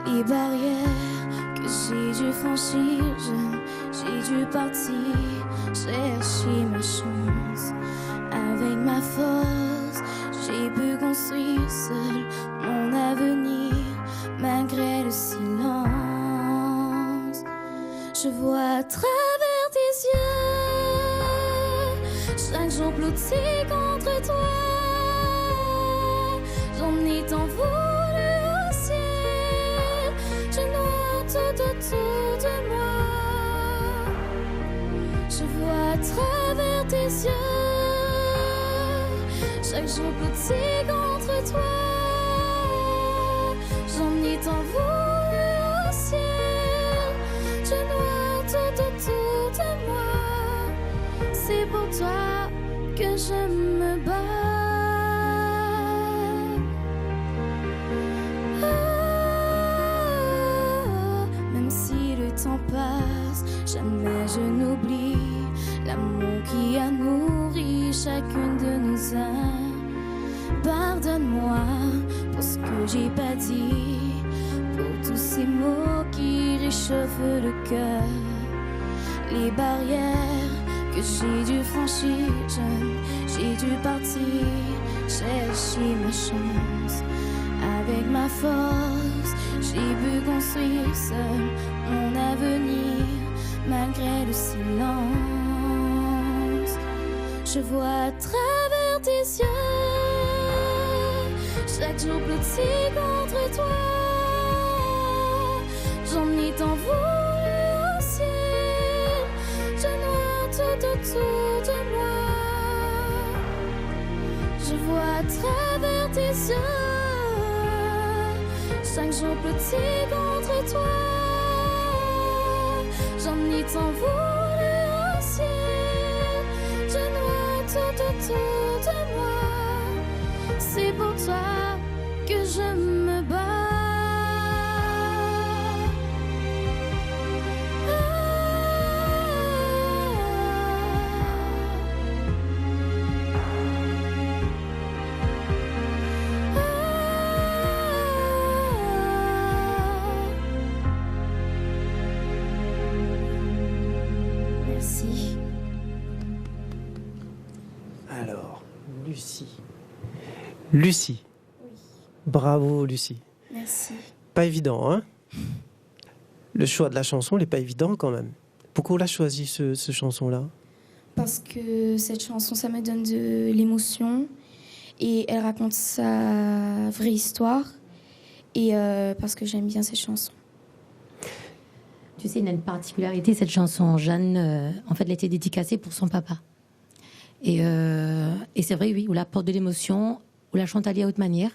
Les barrières que j'ai dû franchir, j'ai dû partir chercher ma chance. Avec ma force, j'ai pu construire seul mon avenir, malgré le silence. Je vois à travers tes yeux, chaque jour blotti contre toi. J'en ai tant voulu travers tes yeux. Chaque jour petit contre toi. J'en ai tant voulu au ciel. Je noie tout autour de moi. C'est pour toi que je me bats. Même si le temps passe, jamais je n'oublie l'amour qui a nourri chacune de nos âmes. Pardonne-moi pour ce que j'ai pas dit, pour tous ces mots qui réchauffent le cœur. Les barrières que j'ai dû franchir, jeune, j'ai dû partir, chercher ma chance. Avec ma force, j'ai pu construire seul mon avenir, malgré le silence. Je vois à travers tes yeux, chaque jour blotti contre toi. J'en ai tant voulu au ciel, je noie tout autour de moi. Je vois à travers tes yeux, chaque jour petit contre toi. J'en ai tant voulu au ciel, je noie tout autour de moi. C'est pour toi que je me bats. Merci. Alors, Lucie. Oui. Bravo, Lucie. Merci. Pas évident, hein? Le choix de la chanson n'est pas évident quand même. Pourquoi on l'a choisi, ce chanson-là? Parce que cette chanson, ça me donne de l'émotion et elle raconte sa vraie histoire et parce que j'aime bien cette chanson. Tu sais, il y a une particularité, cette chanson. Jeanne, en fait, elle était dédicacée pour son papa. Et c'est vrai, oui, on apporte de l'émotion, on la chante à haute manière,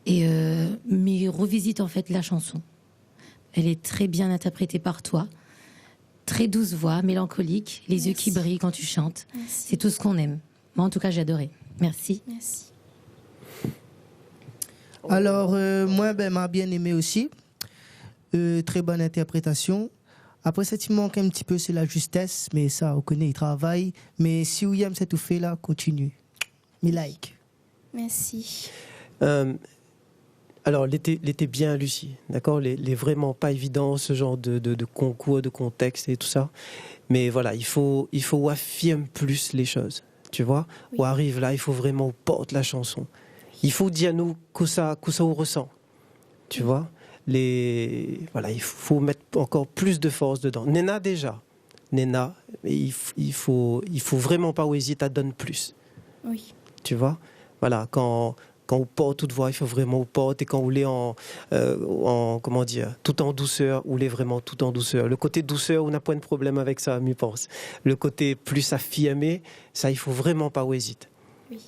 mais revisite en fait la chanson. Elle est très bien interprétée par toi, très douce voix, mélancolique, les yeux qui brillent quand tu chantes. Merci. C'est tout ce qu'on aime. Moi, en tout cas, j'ai adoré. Merci. Merci. Alors, moi, m'a bien aimé aussi. Très bonne interprétation. Après, ça, il manque un petit peu, c'est la justesse, mais ça, on connaît, il travaille. Mais si William s'est tout fait là, continue. Me like. Merci. Alors, l'été bien, Lucie, d'accord? Les vraiment pas évident, ce genre de concours, de contexte et tout ça. Mais voilà, il faut affirmer plus les choses, tu vois? Oui. Ou arrive là, il faut vraiment porter la chanson. Oui. Il faut dire nous que ça on ressent, tu vois? Voilà, il faut mettre encore plus de force dedans. Nena déjà, il faut vraiment pas hésiter à donner plus. Oui. Tu vois, voilà, quand on porte toute voix, il faut vraiment porter. Et quand on l'est comment dire, tout en douceur, on l'est vraiment tout en douceur. Le côté douceur, on n'a pas de problème avec ça, je pense. Le côté plus affirmé, ça, il faut vraiment pas hésiter. Oui.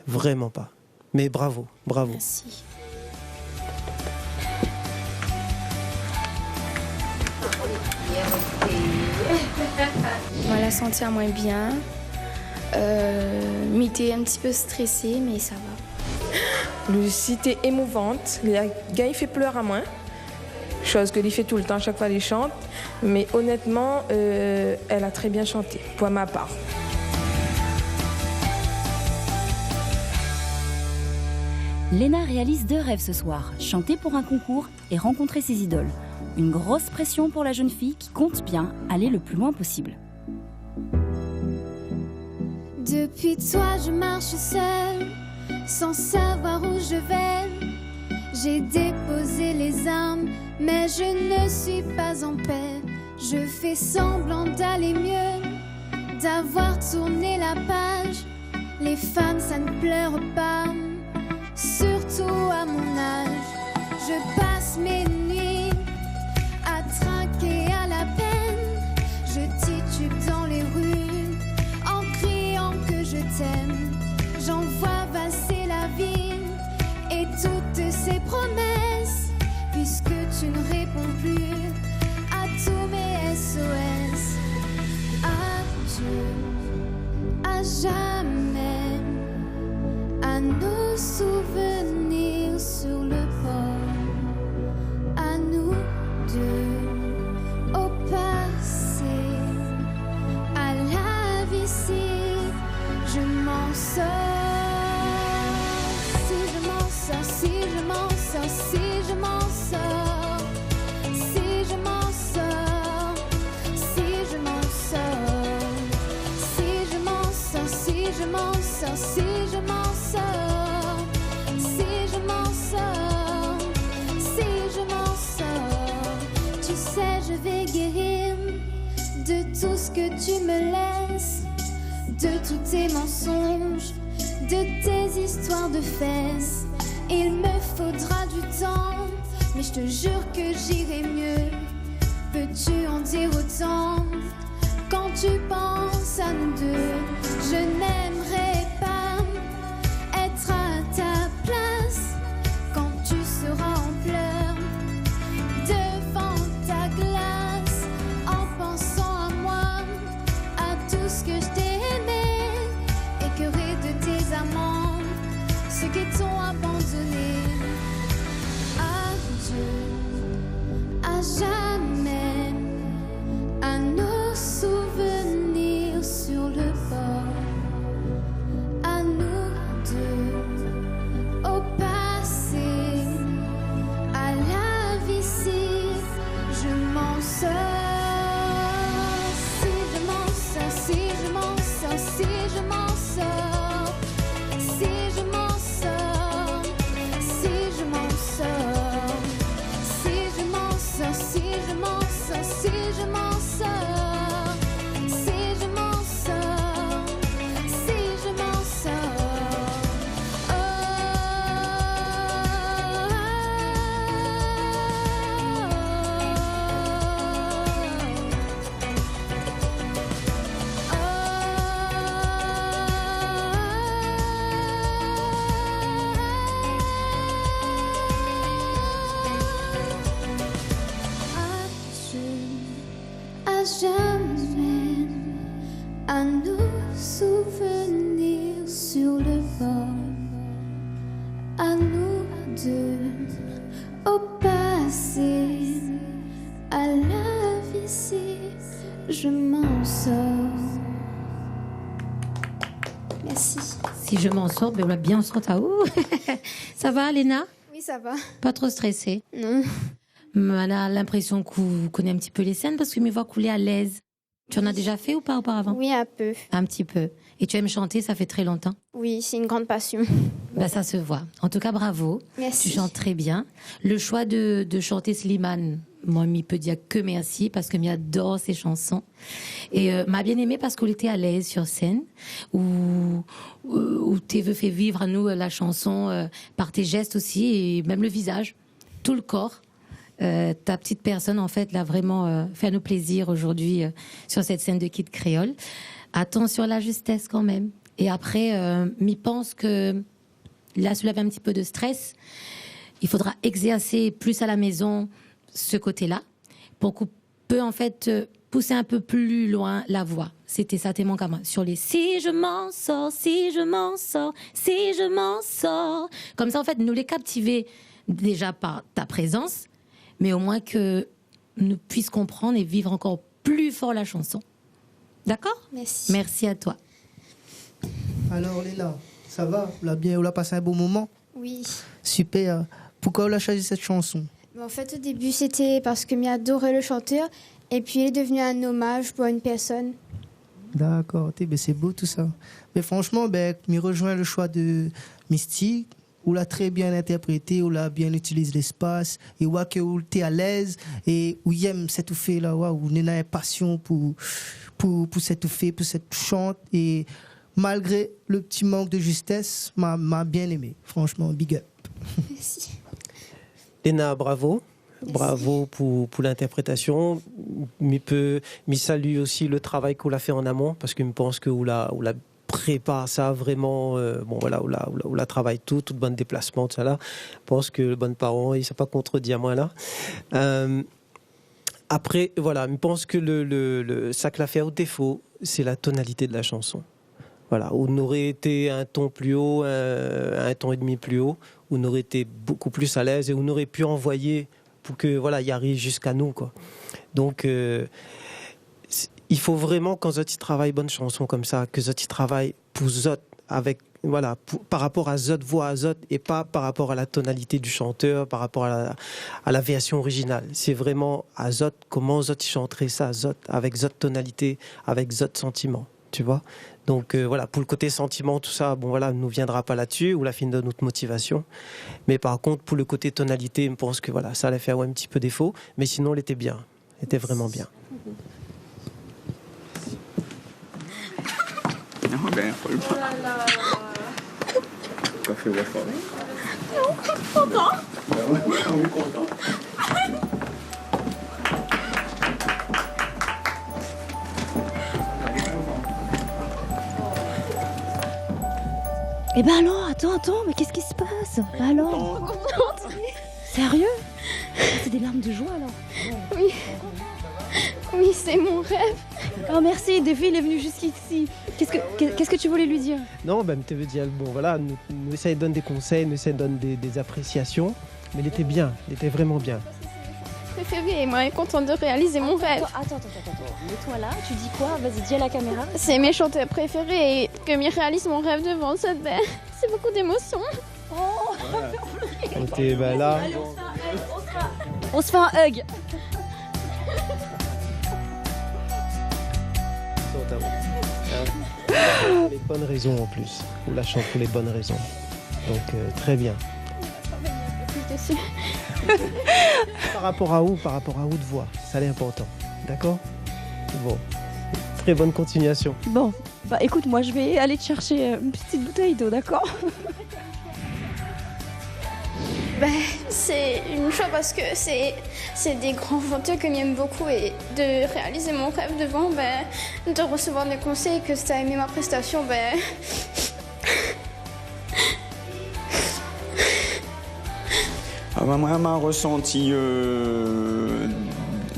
Vraiment pas. Mais bravo. Merci. On va la sentir moins bien. M'était un petit peu stressée, mais ça va. Lucie était émouvante. Le gars, il fait pleurer à moi. Chose que lui fait tout le temps, chaque fois qu'il chante. Mais honnêtement, elle a très bien chanté, pour ma part. Léna réalise 2 rêves ce soir, chanter pour un concours et rencontrer ses idoles. Une grosse pression pour la jeune fille qui compte bien aller le plus loin possible. Depuis toi, je marche seule, sans savoir où je vais. J'ai déposé les armes, mais je ne suis pas en paix. Je fais semblant d'aller mieux, d'avoir tourné la page. Les femmes, ça ne pleure pas, surtout à mon âge. Je passe mes nuits à trinquer à la peine. Je titube dans les rues, guérir de tout ce que tu me laisses, de tous tes mensonges, de tes histoires de fesses. Il me faudra du temps, mais je te jure que j'irai mieux. Peux-tu en dire autant quand tu penses à nous deux? Je n'aimerais pas être à ta place quand tu seras en pleurs devant ta glace, en pensant à moi, à tout ce que je t'ai aimé, écœuré de tes amants, ceux qui t'ont abandonné. Adieu, à jamais, à nos souvenirs sur le bord, à nous deux, au passé, à la vie si je m'en sors. Si je m'en sors, si je m'en sors, si je m'en sors, si je m'en sors, si je m'en sors, si je m'en sors, si je m'en sors, si je m'en sors, si je m'en sors, si je m'en sors. À jamais, à nos souvenirs sur le bord, à nous deux, au passé, à la vie si je m'en sors. Merci. Si je m'en sors, ben on l'a bien sorti. Ça va, Léna? Oui, ça va. Pas trop stressée? Non. On a l'impression que vous connaissez un petit peu les scènes parce que me voit couler à l'aise. Tu en as déjà fait ou pas auparavant? Oui, un peu. Un petit peu. Et tu aimes chanter, ça fait très longtemps? Oui, c'est une grande passion. Ben, ça se voit. En tout cas, bravo. Merci. Tu chantes très bien. Le choix de chanter Slimane, moi, m'y peut dire que merci parce que m'adore ses chansons. Et m'a bien aimé parce qu'on était à l'aise sur scène, où tu fait vivre à nous la chanson par tes gestes aussi et même le visage, tout le corps. Ta petite personne, en fait, l'a vraiment fait nous plaisir aujourd'hui sur cette scène de Kid Creole. Attention à la justesse quand même. Et après, m'y pense que là, soulève un petit peu de stress. Il faudra exercer plus à la maison ce côté-là pour qu'on peut, en fait, pousser un peu plus loin la voix. C'était ça tes manques à moi. Sur les si je m'en sors, si je m'en sors, si je m'en sors. Comme ça, en fait, nous les captiver déjà par ta présence, mais au moins que nous puissions comprendre et vivre encore plus fort la chanson. D'accord? Merci. Merci à toi. Alors Léna, ça va? On a passé un bon moment? Oui. Super. Pourquoi on a choisi cette chanson? En fait, au début, c'était parce que m'y adorait le chanteur, et puis il est devenu un hommage pour une personne. D'accord, c'est beau tout ça. Mais franchement, m'y rejoint le choix de Mystique, où l'a très bien interprété, où l'a bien utilisé l'espace, et où tu es à l'aise, et où il aime cette fait là, où il a une passion pour cette fait, pour cette chante, et malgré le petit manque de justesse, m'a bien aimé. Franchement, big up. Merci. Léna, bravo. Merci. Bravo pour l'interprétation. Je salue aussi le travail qu'on a fait en amont, parce que je pense que la prépare ça vraiment, on la travaille tout le bon déplacement, tout ça là. Je pense que le bon parent, il ne s'est pas contredit moi là. Après, voilà, je pense que ça que l'a fait au défaut, c'est la tonalité de la chanson. Voilà, on aurait été un ton plus haut, un ton et demi plus haut, on aurait été beaucoup plus à l'aise et on aurait pu envoyer pour que il arrive jusqu'à nous, quoi. Donc il faut vraiment quand Zot travaille bonne chanson comme ça, que Zot travaille pour Zot avec par rapport à Zot voix à Zot et pas par rapport à la tonalité du chanteur, par rapport à la version originale. C'est vraiment à Zot comment Zot chanterait ça, Zot avec Zot tonalité, avec Zot sentiment, tu vois. Donc pour le côté sentiment, tout ça, nous viendra pas là-dessus, ou la fin de notre motivation. Mais par contre, pour le côté tonalité, je pense que ça allait faire un petit peu défaut, mais sinon, elle était bien. Elle était vraiment bien. Non, ben, faut le voir. T'as fait voir ça? Content? Ben ouais, on est content. Eh ben alors, attends, mais qu'est-ce qui se passe? Bah alors? Sérieux? C'est des larmes de joie alors? Oui. Oui, c'est mon rêve. Oh merci, Davy, il est venu jusqu'ici. Qu'est-ce que tu voulais lui dire? Non, ben, tu veux dire, bon voilà, nous essayons de donner des conseils, nous essayons de donner des appréciations, mais il était bien, il était vraiment bien. Préféré et moi est contente de réaliser mon rêve. Attends. Mets-toi là, tu dis quoi? Vas-y, dis à la caméra. C'est mes chanteurs préférés et que m'y réalise mon rêve devant cette bête. C'est beaucoup d'émotions. Oh, Ok, ben là. Allez, on se fait un hug. Les bonnes raisons en plus. Vous la chantez pour les bonnes raisons. Donc très bien. Par rapport à où de voix, ça c'est important. D'accord? Bon. Très bonne continuation. Bon, bah écoute, moi je vais aller te chercher une petite bouteille d'eau, d'accord? C'est une chose parce que c'est des grands chanteurs que j'aime beaucoup et de réaliser mon rêve devant, de recevoir des conseils, que si tu as aimé ma prestation, Moi, m'a ressenti une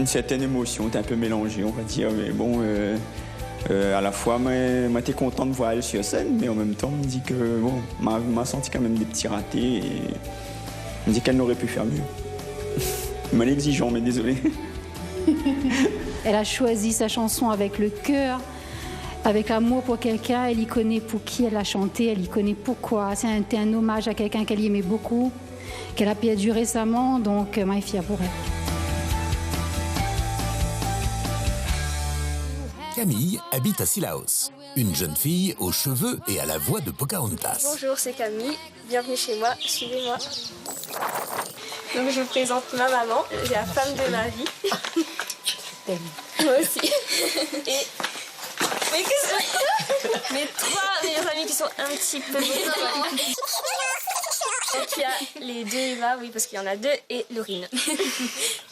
certaine émotion, t'es un peu mélangée, on va dire, mais bon, à la fois, moi, t'es content de voir elle sur scène, mais en même temps, on me dit que, bon, m'a senti quand même des petits ratés et on me dit qu'elle n'aurait pu faire mieux. Mal exigeant, mais désolé. Elle a choisi sa chanson avec le cœur, avec l'amour pour quelqu'un. Elle y connaît pour qui elle a chanté, elle y connaît pourquoi. C'était un hommage à quelqu'un qu'elle aimait beaucoup, qu'elle a perdu récemment, donc moi, je suis fière pour elle. Camille habite à Sillaos, une jeune fille aux cheveux et à la voix de Pocahontas. Bonjour, c'est Camille. Bienvenue chez moi. Suivez-moi. Donc, je vous présente ma maman, la femme de ma vie. Moi aussi. Et... Mais qu'est-ce que mes trois meilleures amies qui sont un petit peu... Et puis il y a les deux Eva, oui, parce qu'il y en a deux, et Laurine.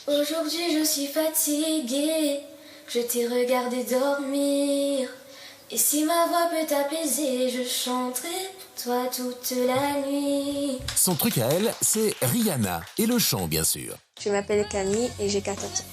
Aujourd'hui je suis fatiguée, je t'ai regardé dormir. Et si ma voix peut t'apaiser, je chanterai pour toi toute la nuit. Son truc à elle, c'est Rihanna et le chant, bien sûr. Je m'appelle Camille et j'ai 14 ans.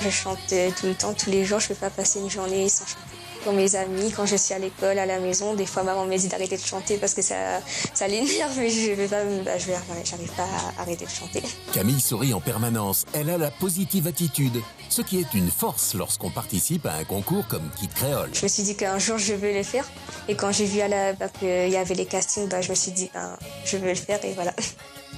Je chante tout le temps, tous les jours, je ne peux pas passer une journée sans chanter. Pour mes amis, quand je suis à l'école, à la maison, des fois maman me dit d'arrêter de chanter parce que ça l'énerve, mais j'arrive pas à arrêter de chanter. Camille sourit en permanence, elle a la positive attitude, ce qui est une force lorsqu'on participe à un concours comme Kid Creole. Je me suis dit qu'un jour je veux le faire et quand j'ai vu qu'il y avait les castings, je me suis dit je veux le faire et voilà.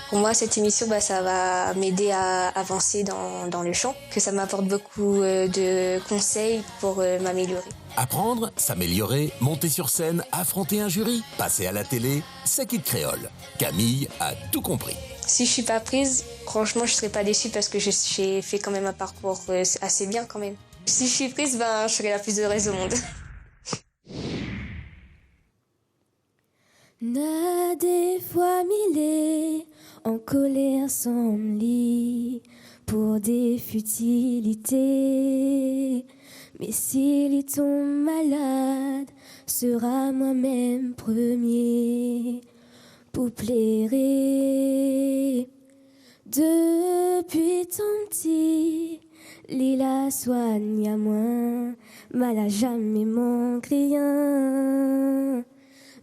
Pour moi, cette émission, ça va m'aider à avancer dans le chant, que ça m'apporte beaucoup de conseils pour m'améliorer. Apprendre, s'améliorer, monter sur scène, affronter un jury, passer à la télé, c'est Kid Creole. Camille a tout compris. Si je suis pas prise, franchement, je serais pas déçue parce que j'ai fait quand même un parcours assez bien quand même. Si je suis prise, je serai la plus heureuse au monde. N'a des fois mille en colère sans me lit pour des futilités. Mais s'il tombe malade, sera moi-même premier pour plaire. Depuis ton petit, Lila soigne à moi, mal à jamais manque rien.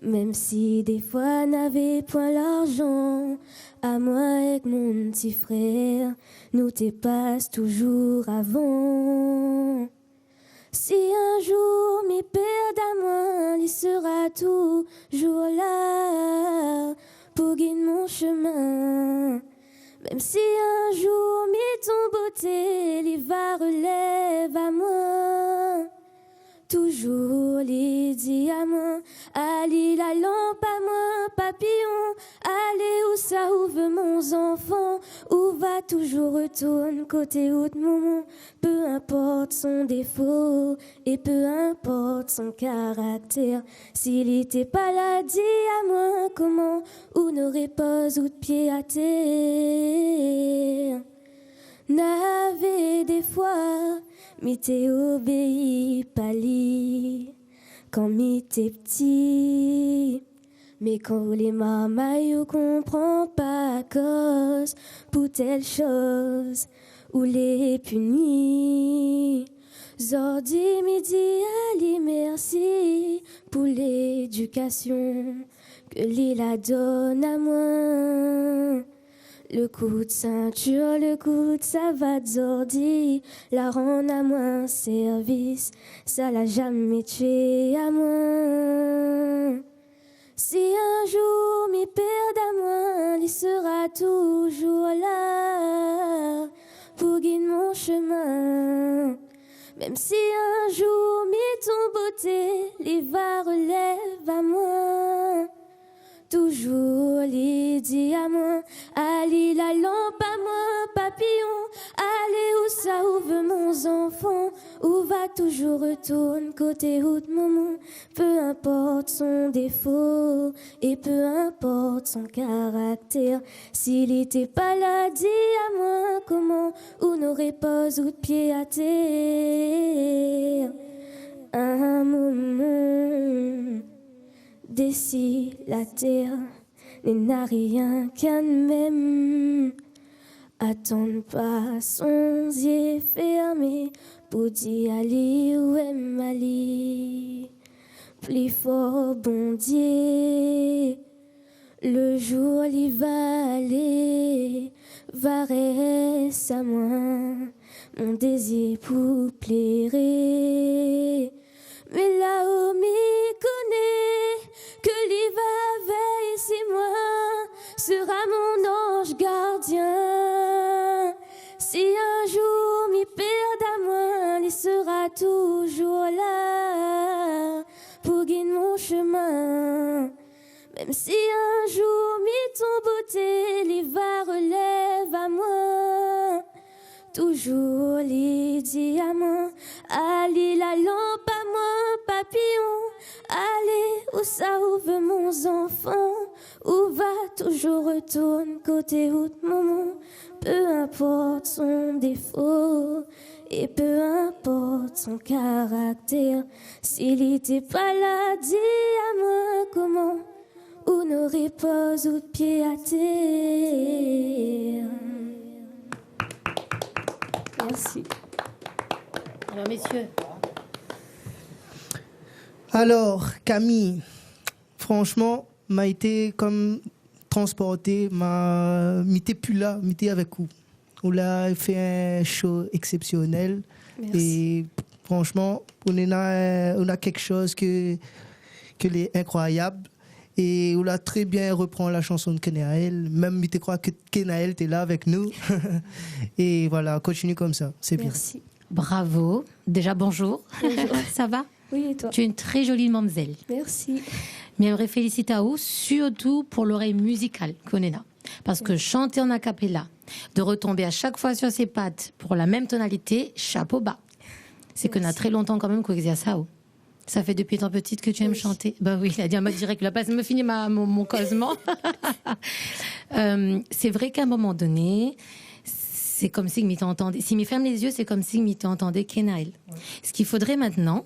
Même si des fois n'avait point l'argent, à moi avec mon petit frère, nous te passe toujours avant. Si un jour m'y perd à moi, il sera toujours là pour guider mon chemin. Même si un jour m'y tombe beauté, il va relève à moi. Toujours les dit à moi, Ali la lampe à moi, pas papillon. Allez où ça ouvre mon enfant, où va toujours retourne côté haute maman. Peu importe son défaut et peu importe son caractère, s'il était pas là, dis à moi comment, où n'aurait pas ou de pied à terre. N'avait des fois, mi t'es obéi pas li, quand mi t'es petit. Mais quand les mamailles comprend pas à cause pour telle chose, ou les punis. Zordi midi Ali merci pour l'éducation que Lila donne à moi. Le coup de ceinture, le coup de savate Zordi la rend à moi service, ça l'a jamais tué à moi. Si un jour m'y perd à moi, il sera toujours là pour guider mon chemin. Même si un jour m'y tombe beauté, il va relève à moi. Toujours les diamants, allez la lampe à moi, papillon. Allez où ça ouvre mon enfant, où va toujours retourne côté haute maman. Peu importe son défaut et peu importe son caractère, s'il était pas là, dis à moi comment, où n'aurait pas ou de pied à terre. Un moment d'ici la terre n'a rien qu'un même. Attendre pas son yeux fermé pour dire aller où est aller. Plus fort bon Dieu, le jour il va aller, va rester à moi, mon désir pour plaire. Mais là-haut m'y connaît que l'y va veiller, c'est moi, sera mon ange gardien. Si un jour m'y perd à moi, il sera toujours là pour guider mon chemin. Même si un jour m'y tombe beauté, il va relève à moi. Toujours les diamants, allez la lampe à moi, papillon. Allez où ça ouvre mon enfant, où va toujours retourne côté haute maman. Peu importe son défaut et peu importe son caractère, s'il était pas là, dis à moi comment, où n'aurait pas ou de pied à terre. Merci. Alors, messieurs. Alors, Camille, franchement, m'a été comme transporté, m'était plus là, m'était avec vous. On a fait un show exceptionnel. Merci. Et franchement, on a quelque chose que est incroyable. Et on a très bien repris la chanson de Kenaël. Même, je crois que Kenaël était là avec nous. Et voilà, continue comme ça. C'est bien. Merci. Bravo. Déjà, bonjour. Bonjour. Ça va? Oui, et toi? Tu es une très jolie mademoiselle. Merci. Mais j'aimerais féliciter à vous, surtout pour l'oreille musicale qu'on a. Parce que chanter en a cappella, de retomber à chaque fois sur ses pattes pour la même tonalité, chapeau bas. C'est qu'on a très longtemps quand même qu'on exerce ça. Ça fait depuis tant petite que tu aimes chanter? Ben oui, il a dit en mode direct, il a pas me fini mon causement. C'est vrai qu'à un moment donné, c'est comme si il t'entendait. Si il ferme les yeux, c'est comme si il t'entendait Kenaël. Ce qu'il faudrait maintenant,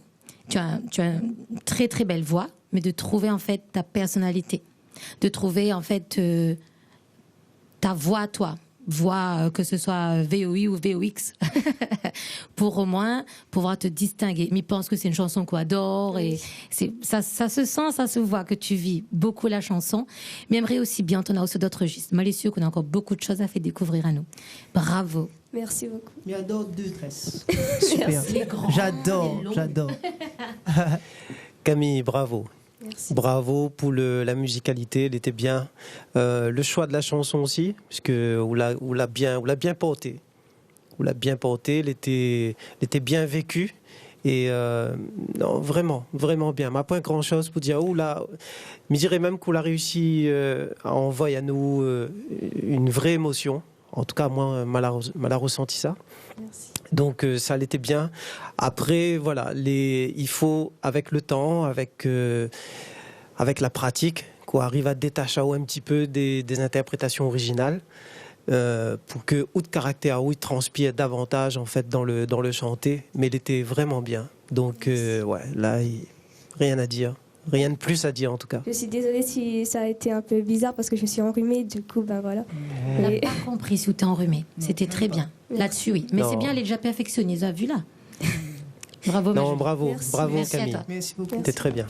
tu as une très très belle voix, mais de trouver en fait ta personnalité, de trouver en fait ta voix à toi. Voix, que ce soit VOI ou VOX, pour au moins pouvoir te distinguer. Mais je pense que c'est une chanson qu'on adore et ça se sent, ça se voit que tu vis beaucoup la chanson. Mais j'aimerais aussi bien, on a aussi d'autres registres. Moi, je suis sûre qu'on a encore beaucoup de choses à faire découvrir à nous. Bravo. Merci beaucoup. J'adore deux tresses. Super. J'adore. Camille, bravo. Merci. Bravo pour la musicalité, elle était bien. Le choix de la chanson aussi, puisque on l'a bien porté. On l'a bien porté, elle était bien vécue. Et non, vraiment, vraiment bien. Ma point grand chose pour dire, là, je dirais même qu'on a réussi à envoyer à nous une vraie émotion. En tout cas, moi, mal a ressenti ça. Merci. Donc, ça l'était bien. Après, voilà, il faut, avec le temps, avec la pratique, qu'on arrive à détacher un petit peu des interprétations originales. Pour que outre caractère, il transpire davantage en fait dans le chanté, mais il était vraiment bien. Donc là, rien à dire, rien de plus à dire en tout cas. Je suis désolée si ça a été un peu bizarre parce que je suis enrhumée, du coup voilà. On n'a pas compris si tu es enrhumée. C'était très bien. Là-dessus, oui. Mais Non. c'est bien, elle est déjà perfectionnée, vous avez vu là. Bravo, Non, Majou. bravo, Merci. bravo Merci à Camille. toi. Merci beaucoup. C'était très bien.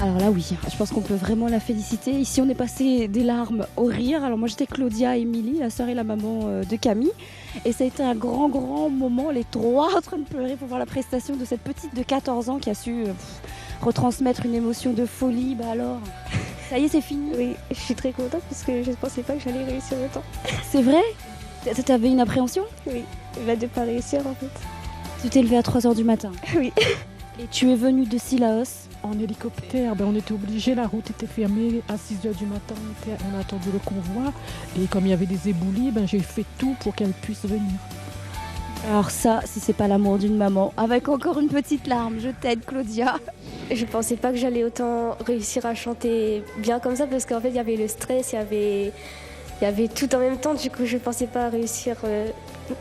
Alors là, oui, je pense qu'on peut vraiment la féliciter. Ici, on est passé des larmes au rire. Alors moi, j'étais Claudia et Émilie, la sœur et la maman de Camille. Et ça a été un grand, grand moment, les trois en train de pleurer pour voir la prestation de cette petite de 14 ans qui a su retransmettre une émotion de folie. Bah alors, ça y est, c'est fini. Oui, je suis très contente parce que je ne pensais pas que j'allais réussir autant. C'est vrai? T'avais une appréhension? Oui, de ne pas réussir en fait. Tu t'es levé à 3h du matin? Oui. Et tu es venu de Sillaos? En hélicoptère, on était obligés, la route était fermée à 6h du matin, on a attendu le convoi et comme il y avait des éboulis, j'ai fait tout pour qu'elle puisse venir. Alors ça, si c'est pas l'amour d'une maman, avec encore une petite larme, je t'aide Claudia. Je pensais pas que j'allais autant réussir à chanter bien comme ça parce qu'en fait il y avait le stress, il y avait tout en même temps, du coup je pensais pas réussir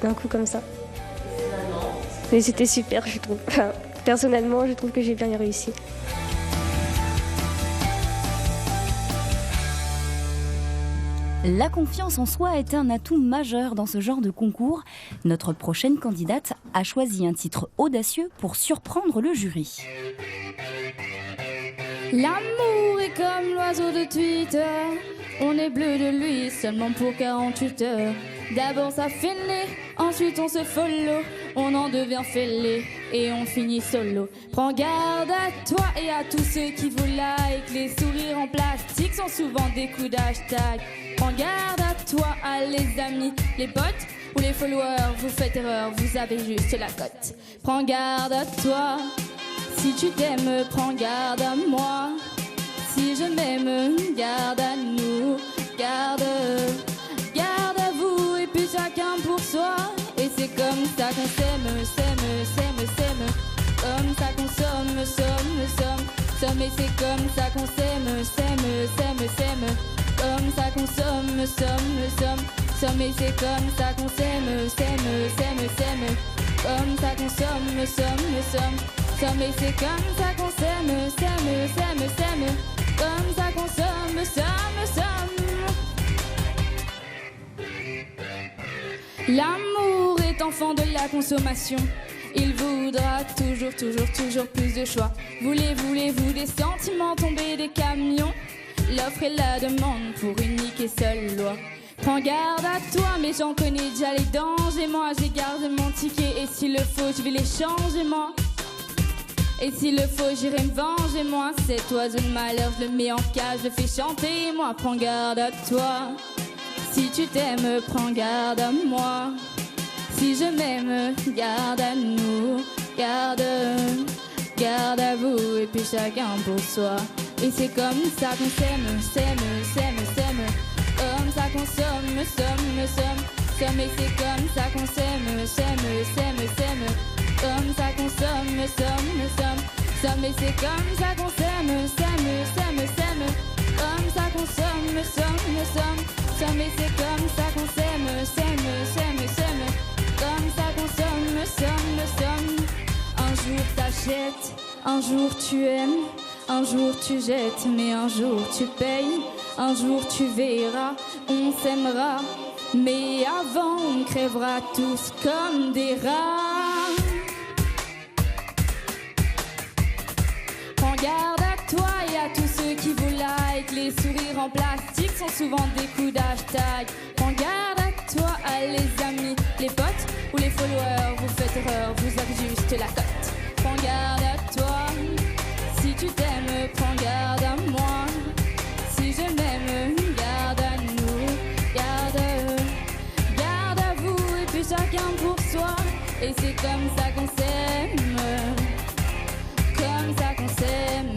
d'un coup comme ça. Mais c'était super, je trouve. Enfin, personnellement, je trouve que j'ai bien réussi. La confiance en soi est un atout majeur dans ce genre de concours. Notre prochaine candidate a choisi un titre audacieux pour surprendre le jury. L'amour est comme l'oiseau de Twitter. On est bleu de lui seulement pour 48 heures. D'abord ça finit, ensuite on se follow. On en devient fêlé et on finit solo. Prends garde à toi et à tous ceux qui vous like. Les sourires en plastique sont souvent des coups d'hashtag. Prends garde à toi, à les amis, les potes ou les followers. Vous faites erreur, vous avez juste la cote. Prends garde à toi. Si tu t'aimes, prends garde à moi. Si je m'aime, garde à nous. Garde à vous et puis chacun pour soi. Et c'est comme ça qu'on s'aime. Comme ça qu'on somme. Et c'est comme ça qu'on s'aime. Comme ça qu'on somme. Et c'est comme ça qu'on s'aime. Comme ça qu'on somme. Et c'est comme ça qu'on s'aime. Comme ça qu'on somme. L'amour est enfant de la consommation. Il voudra toujours plus de choix. Voulez-vous des sentiments tomber des camions? L'offre et la demande pour unique et seule loi. Prends garde à toi, mais j'en connais déjà les dangers. Moi j'ai gardé mon ticket et s'il le faut je vais les changer moi. Et s'il le faut j'irai me venger moi. Cet oiseau de malheur je le mets en cage, je le fais chanter moi. Prends garde à toi. Si tu t'aimes, prends garde à moi. Si je m'aime, garde à nous. Garde à vous et puis chacun pour soi. Et c'est comme ça qu'on s'aime. Comme ça qu'on somme. Et c'est comme ça qu'on s'aime. Comme ça qu'on somme. Et c'est comme ça qu'on s'aime. Comme ça qu'on somme. Et c'est comme ça qu'on s'aime. Comme ça qu'on somme. Un jour t'achètes, un jour tu aimes, un jour tu jettes, mais un jour tu payes. Un jour tu verras, on s'aimera, mais avant on crèvera tous comme des rats. Prends garde à toi et à tous ceux qui vous like. Les sourires en plastique sont souvent des coups d'hashtag. Prends garde à toi, à les amis, les potes ou les followers. Vous faites erreur, vous avez juste la cote. Prends garde à toi. Si tu t'aimes, prends garde à moi. Si je m'aime, garde à nous. Garde à vous comme ça qu'on s'aime, comme ça qu'on s'aime,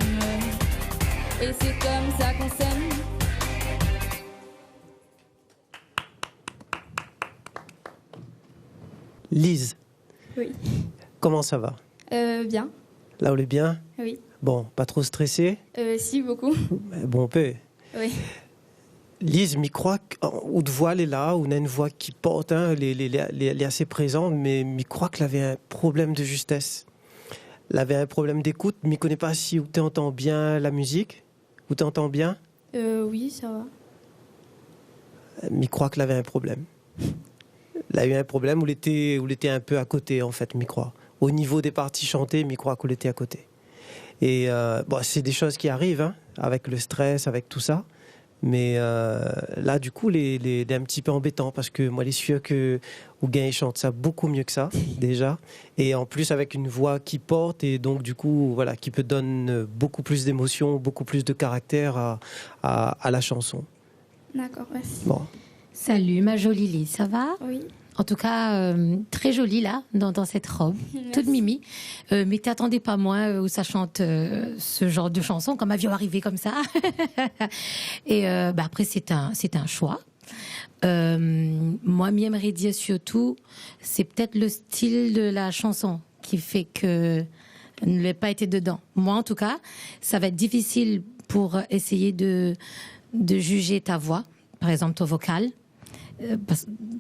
et c'est comme ça qu'on s'aime. Lise, Oui. comment ça va? Bien. Là, on est bien? Oui. Bon, pas trop stressé? Si, beaucoup. Bon, on peut. Oui. Lise, m'y crois ou de voix, elle est là, on a une voix qui porte, hein, elle est assez présente, mais m'y crois qu'elle avait un problème de justesse. Elle avait un problème d'écoute, m'y connais pas si tu entends bien la musique, ou tu entends bien? Oui, ça va. M'y crois qu'elle avait un problème. Elle a eu un problème où elle était un peu à côté, en fait, m'y crois. Au niveau des parties chantées, m'y crois qu'elle était à côté. Et bon, c'est des choses qui arrivent, hein, avec le stress, avec tout ça. Mais là, du coup, les un petit peu embêtant parce que moi, les sûr que Ougain chante ça beaucoup mieux que ça, déjà. Et en plus, avec une voix qui porte et donc, du coup, voilà, qui peut donner beaucoup plus d'émotion, beaucoup plus de caractère à la chanson. D'accord, merci. Bon. Salut, ma jolie Lise, ça va? Oui. En tout cas, très jolie là, dans cette robe, toute mimi. Mais t'attendais pas moins où ça chante ce genre de chanson, comme avion arrivé comme ça. Et après, c'est un choix. Moi, j'aimerais dire surtout, c'est peut-être le style de la chanson qui fait que ne l'ai pas été dedans. Moi, en tout cas, ça va être difficile pour essayer de juger ta voix, par exemple ton vocal.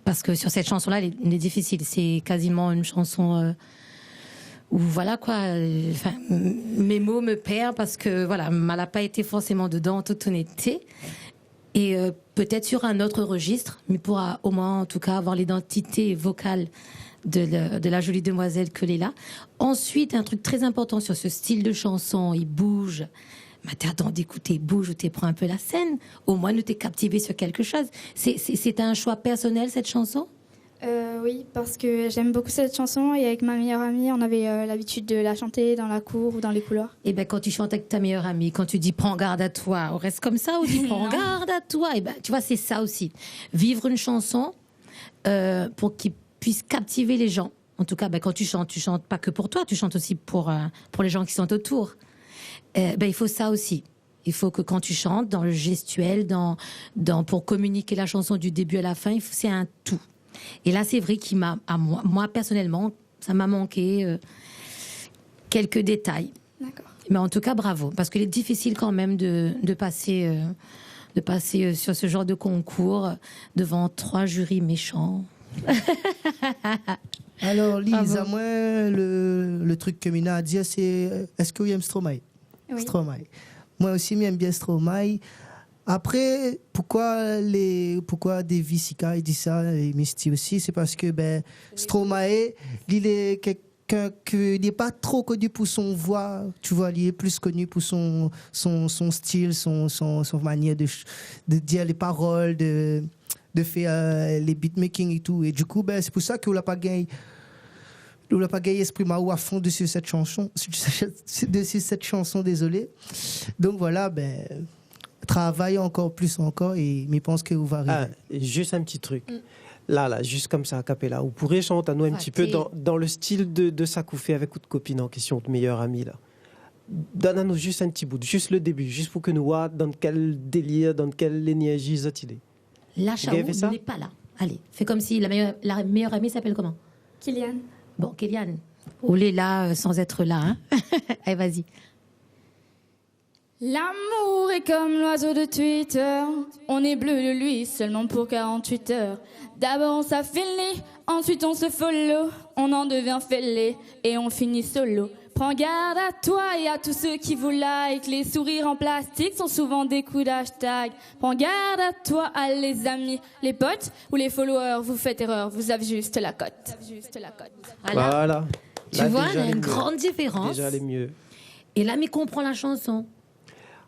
Parce que sur cette chanson-là, elle est difficile. C'est quasiment une chanson où, voilà quoi, mes mots me perdent parce que, voilà, elle n'a pas été forcément dedans en toute honnêteté. Et peut-être sur un autre registre, mais pourra au moins, en tout cas, avoir l'identité vocale de la jolie demoiselle que l'est là. Ensuite, un truc très important sur ce style de chanson, il bouge. Mais t'attends d'écouter bouge ou t'es prends un peu la scène. Au moins, nous t'es captivé sur quelque chose. C'est un choix personnel, cette chanson? Oui, parce que j'aime beaucoup cette chanson et avec ma meilleure amie, on avait l'habitude de la chanter dans la cour ou dans les couloirs. Et ben quand tu chantes avec ta meilleure amie, quand tu dis prends garde à toi, on reste comme ça ou dis prends garde à toi. Et ben tu vois, c'est ça aussi. Vivre une chanson pour qu'il puisse captiver les gens. En tout cas, ben, quand tu chantes pas que pour toi, tu chantes aussi pour les gens qui sont autour. Il faut ça aussi. Il faut que quand tu chantes, dans le gestuel, pour communiquer la chanson du début à la fin, c'est un tout. Et là, c'est vrai moi personnellement, ça m'a manqué quelques détails. D'accord. Mais en tout cas, bravo, parce qu'il est difficile quand même de passer sur ce genre de concours devant 3 jurys méchants. Alors, Lisa, moi, le truc que Mina a dit, c'est est-ce que vous aimez Stromae? Oui. Stromae. Moi aussi, j'aime bien Stromae. Après, pourquoi Davis Sika dit ça, et Misty aussi, c'est parce que Stromae, il est quelqu'un qui n'est pas trop connu pour son voix, tu vois, il est plus connu pour son style, son manière de dire les paroles, de faire les beatmaking et tout. Et du coup, c'est pour ça qu'on l'a pas gagné. On l'a pas gagné Esprit Mao à fond dessus cette chanson, désolé. Donc voilà, travaille encore plus et je pense que vous va arriver. Juste un petit truc. Là, juste comme ça, a cappella. Vous pourrez chanter à nous un petit peu dans le style de Sakoufé avec votre copine en question, de meilleure amie là. Donne-nous juste un petit bout, juste le début, juste pour que nous voyons dans quel délire, dans quelle énergie il est. La Chaou n'est pas là. Allez, fais comme si la meilleure amie s'appelle comment? Kylian. Bon, Kylian, on est là sans être là. Hein. Allez, vas-y. L'amour est comme l'oiseau de Twitter. On est bleu de lui seulement pour 48 heures. D'abord on s'affilie, ensuite on se follow. On en devient fêlé et on finit solo. Prends garde à toi et à tous ceux qui vous like. Les sourires en plastique sont souvent des coups d'hashtag. Prends garde à toi, à les amis, les potes ou les followers. Vous faites erreur, vous avez juste la cote. Voilà. Tu vois, il y a une grande différence. Déjà les mieux. Et là, mais comprend la chanson.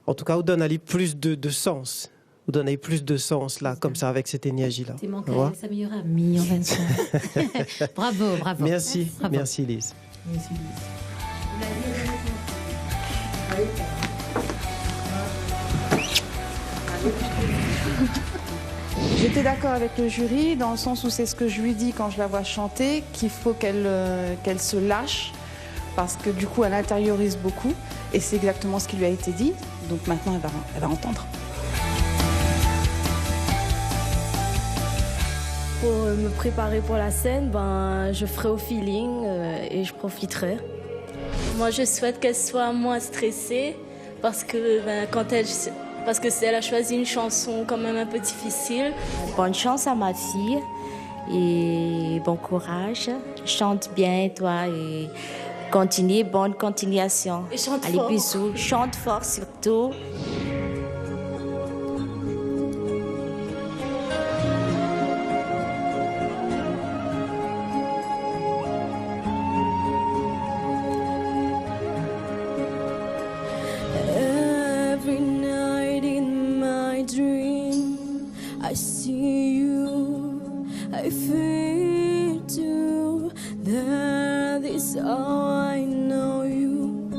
En tout cas, vous donnez plus de sens. Vous donnez plus de sens là, comme ça, avec cette énergie-là. C'est mon cas, sa meilleure amie en 25. Bravo. Merci Lise. Merci Lise. J'étais d'accord avec le jury dans le sens où c'est ce que je lui dis quand je la vois chanter, qu'il faut qu'elle se lâche parce que du coup elle intériorise beaucoup et c'est exactement ce qui lui a été dit. Donc maintenant elle va entendre. Pour me préparer pour la scène, je ferai au feeling et je profiterai. Moi, je souhaite qu'elle soit moins stressée parce que elle a choisi une chanson quand même un peu difficile. Bonne chance à ma fille et bon courage. Chante bien toi et continue, bonne continuation. Et chante Allez, fort. bisous. Chante fort surtout. Every night in my dream, I see you, I feel too. That is how I know you.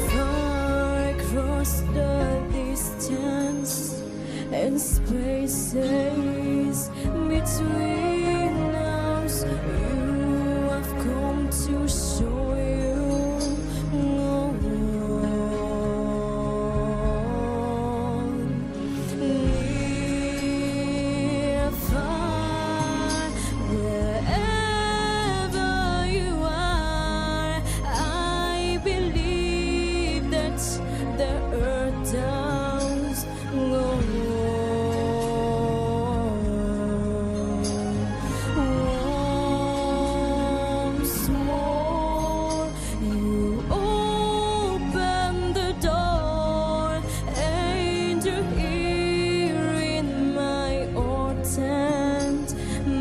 Far across the distance and spaces between us, you have come to show you. Near, far, wherever you are, I believe that the earth does go once more. You open the door and you're here in my heart, and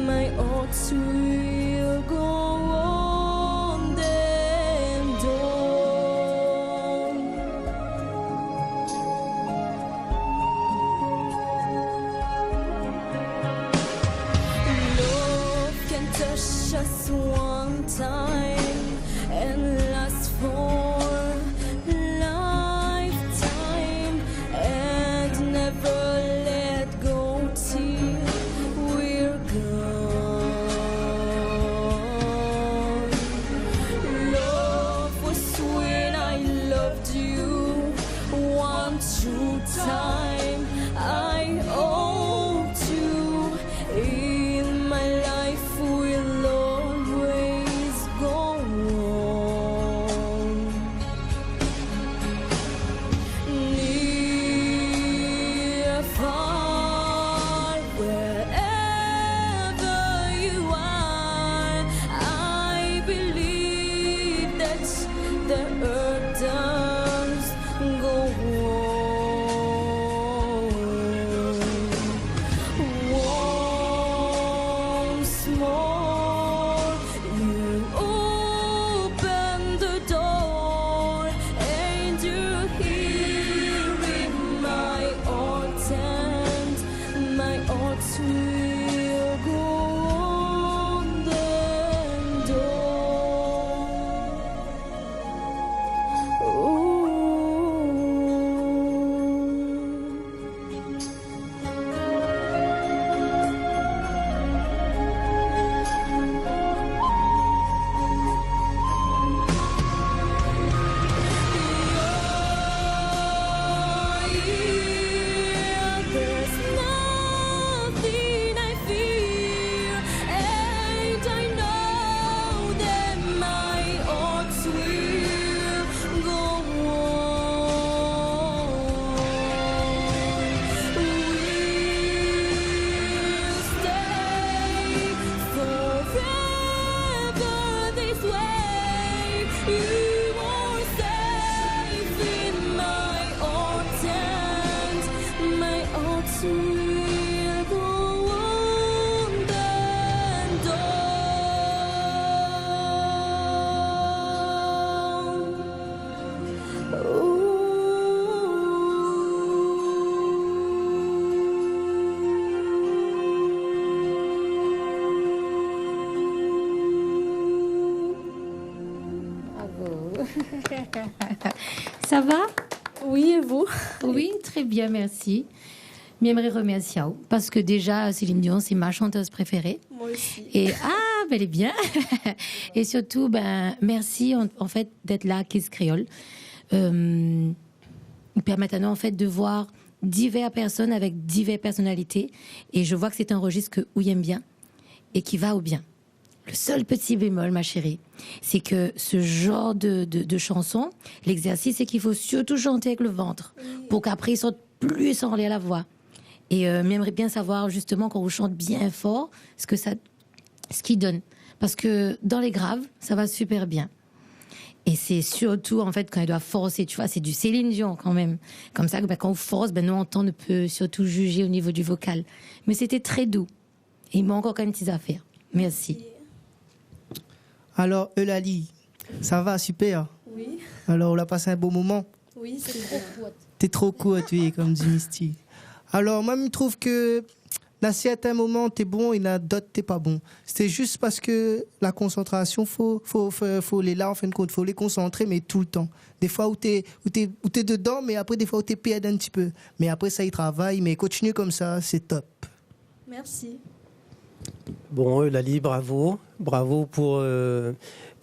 my heart will go on and on. Love can touch us one time and last for lifetime and never let go till we're gone. Love was when I loved you one true time. I owe you in my life will always go on. Near, far, wherever you are, I believe that the earth does go on. Once more, you open the door and you're here in my heart, and my heart will go on and there's nothing I fear, and I know that my heart will go on. We'll stay forever this way. You are safe in my heart, and my heart will go on and Bravo. Ça va? Oui, et vous? Oui, très bien, merci. J'aimerais remercier parce que déjà, Céline Dion, c'est ma chanteuse préférée. Moi aussi. Et elle est bien. Et surtout, merci en fait d'être là, Kids Créole. Il permet à nous en fait de voir diverses personnes avec diverses personnalités. Et je vois que c'est un registre que où il aime bien et qui va au bien. Le seul petit bémol, ma chérie, c'est que ce genre de chanson, l'exercice, c'est qu'il faut surtout chanter avec le ventre pour qu'après, ils sortent plus sans relire la voix. Et j'aimerais bien savoir, justement, quand on chante bien fort, ce qu'il donne. Parce que dans les graves, ça va super bien. Et c'est surtout, en fait, quand il doit forcer, tu vois, c'est du Céline Dion, quand même. Comme ça, quand on force, nous, on ne peut surtout juger au niveau du vocal. Mais c'était très doux. Et il manque encore quand même des petites affaires. Merci. Alors, Eulalie, ça va, super. Oui. Alors, on a passé un beau moment. Oui, c'est trop court. T'es trop courte, oui, comme dit Misty. Alors, moi, je trouve que à certains moments, t'es bon et à d'autres, t'es pas bon. C'est juste parce que la concentration, faut les là, en fin de compte, faut les concentrer, mais tout le temps. Des fois où t'es dedans, mais après, des fois où t'es perdu un petit peu. Mais après, ça, il travaille, mais continue comme ça, c'est top. Merci. Bon, Eulalie, bravo. Bravo pour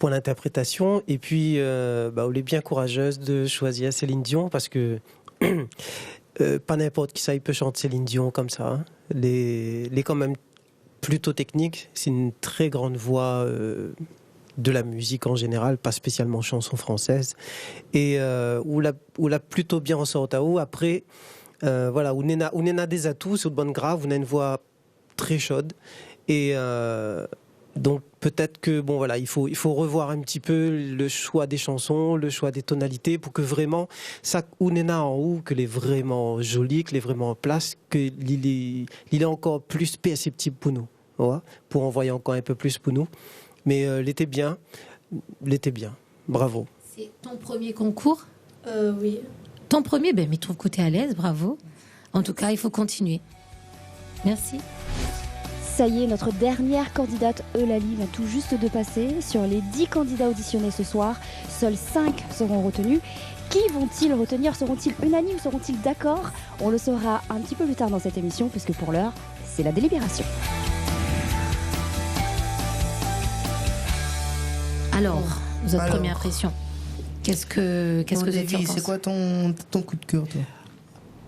l'interprétation. Et puis, elle est bien courageuse de choisir Céline Dion parce que pas n'importe qui ça, il peut chanter Céline Dion comme ça. Hein. Elle est quand même plutôt technique. C'est une très grande voix de la musique en général, pas spécialement chanson française. Et où l'a plutôt bien ressorti à haut. Après, où on a des atouts sur de bonnes graves, on a une voix très chaude. Et donc peut-être que il faut revoir un petit peu le choix des chansons, le choix des tonalités pour que vraiment ça Ounena en haut, que les vraiment joli, que les vraiment en place, que il est encore plus perceptible pour nous, ouais, pour envoyer encore un peu plus pour nous. Mais l'été bien, bravo. C'est ton premier concours? Oui. Ton premier, mais trouve que t'es à l'aise, bravo. En tout cas, il faut continuer. Merci. Ça y est, notre dernière candidate, Eulalie, vient tout juste de passer. Sur les 10 candidats auditionnés ce soir, seuls 5 seront retenus. Qui vont-ils retenir? Seront-ils unanimes? Seront-ils d'accord? On le saura un petit peu plus tard dans cette émission, puisque pour l'heure, c'est la délibération. Alors, votre première impression, qu'est-ce que tu en penses? C'est quoi ton coup de cœur, toi?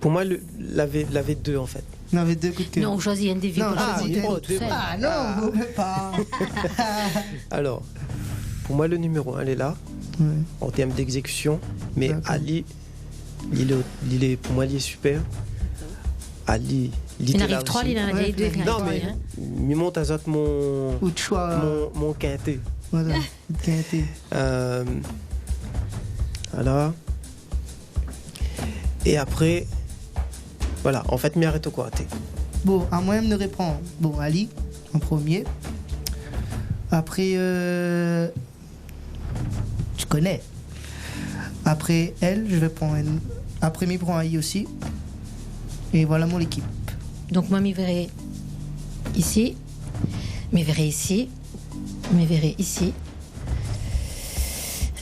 Pour moi, l'avait 2 en fait. On avait 2 coups de cœur. Non, on choisit un des vies. Non, vous ne pas. Alors, pour moi, le numéro 1, elle est là, en termes d'exécution. Mais Ali, pour moi, il est super. Ali, il arrive 3, il en a dit 2. Non, mais il monte à zot mon quintet. Voilà, quintet. Voilà. Et après... Voilà, en fait, m'arrête au quoi. Bon, à moi, je me reprends. Bon, Ali, en premier. Après, tu connais. Après elle, je vais prendre Après, je prends Ali aussi. Et voilà mon équipe. Donc, moi, je verrai ici. Je verrai ici. Je verrai ici.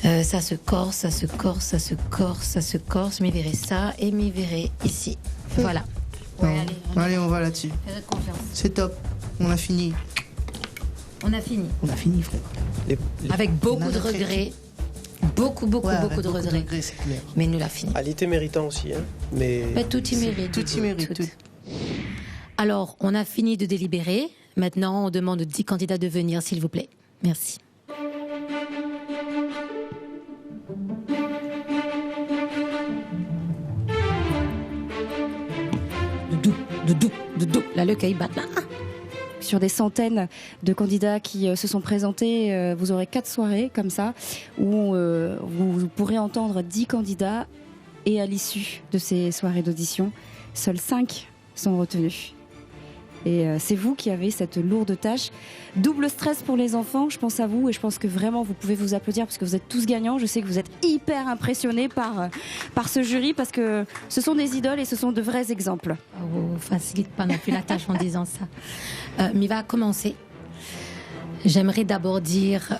Ça se corse, ça se corse, ça se corse, ça se corse. Je verrai ça et je verrai ici. Voilà. Allez, on va là-dessus. Faites confiance. C'est top. On a fini. On a fini. On a fini, frère. Avec beaucoup de regrets. Beaucoup de regrets. C'est clair. Mais nous l'a fini. Ali était méritant aussi. Hein. Mais tout y mérite. Tout y mérite. Tout. Alors, on a fini de délibérer. Maintenant, on demande aux 10 candidats de venir, s'il vous plaît. Merci. Doudou, là le caille bat là. Sur des centaines de candidats qui se sont présentés, vous aurez 4 soirées comme ça où vous pourrez entendre 10 candidats et à l'issue de ces soirées d'audition, seuls 5 sont retenus. Et c'est vous qui avez cette lourde tâche. Double stress pour les enfants, je pense à vous et je pense que vraiment vous pouvez vous applaudir parce que vous êtes tous gagnants. Je sais que vous êtes hyper impressionnés par ce jury parce que ce sont des idoles et ce sont de vrais exemples. On ne facilite pas non plus la tâche en disant ça. Mais il va commencer. J'aimerais d'abord dire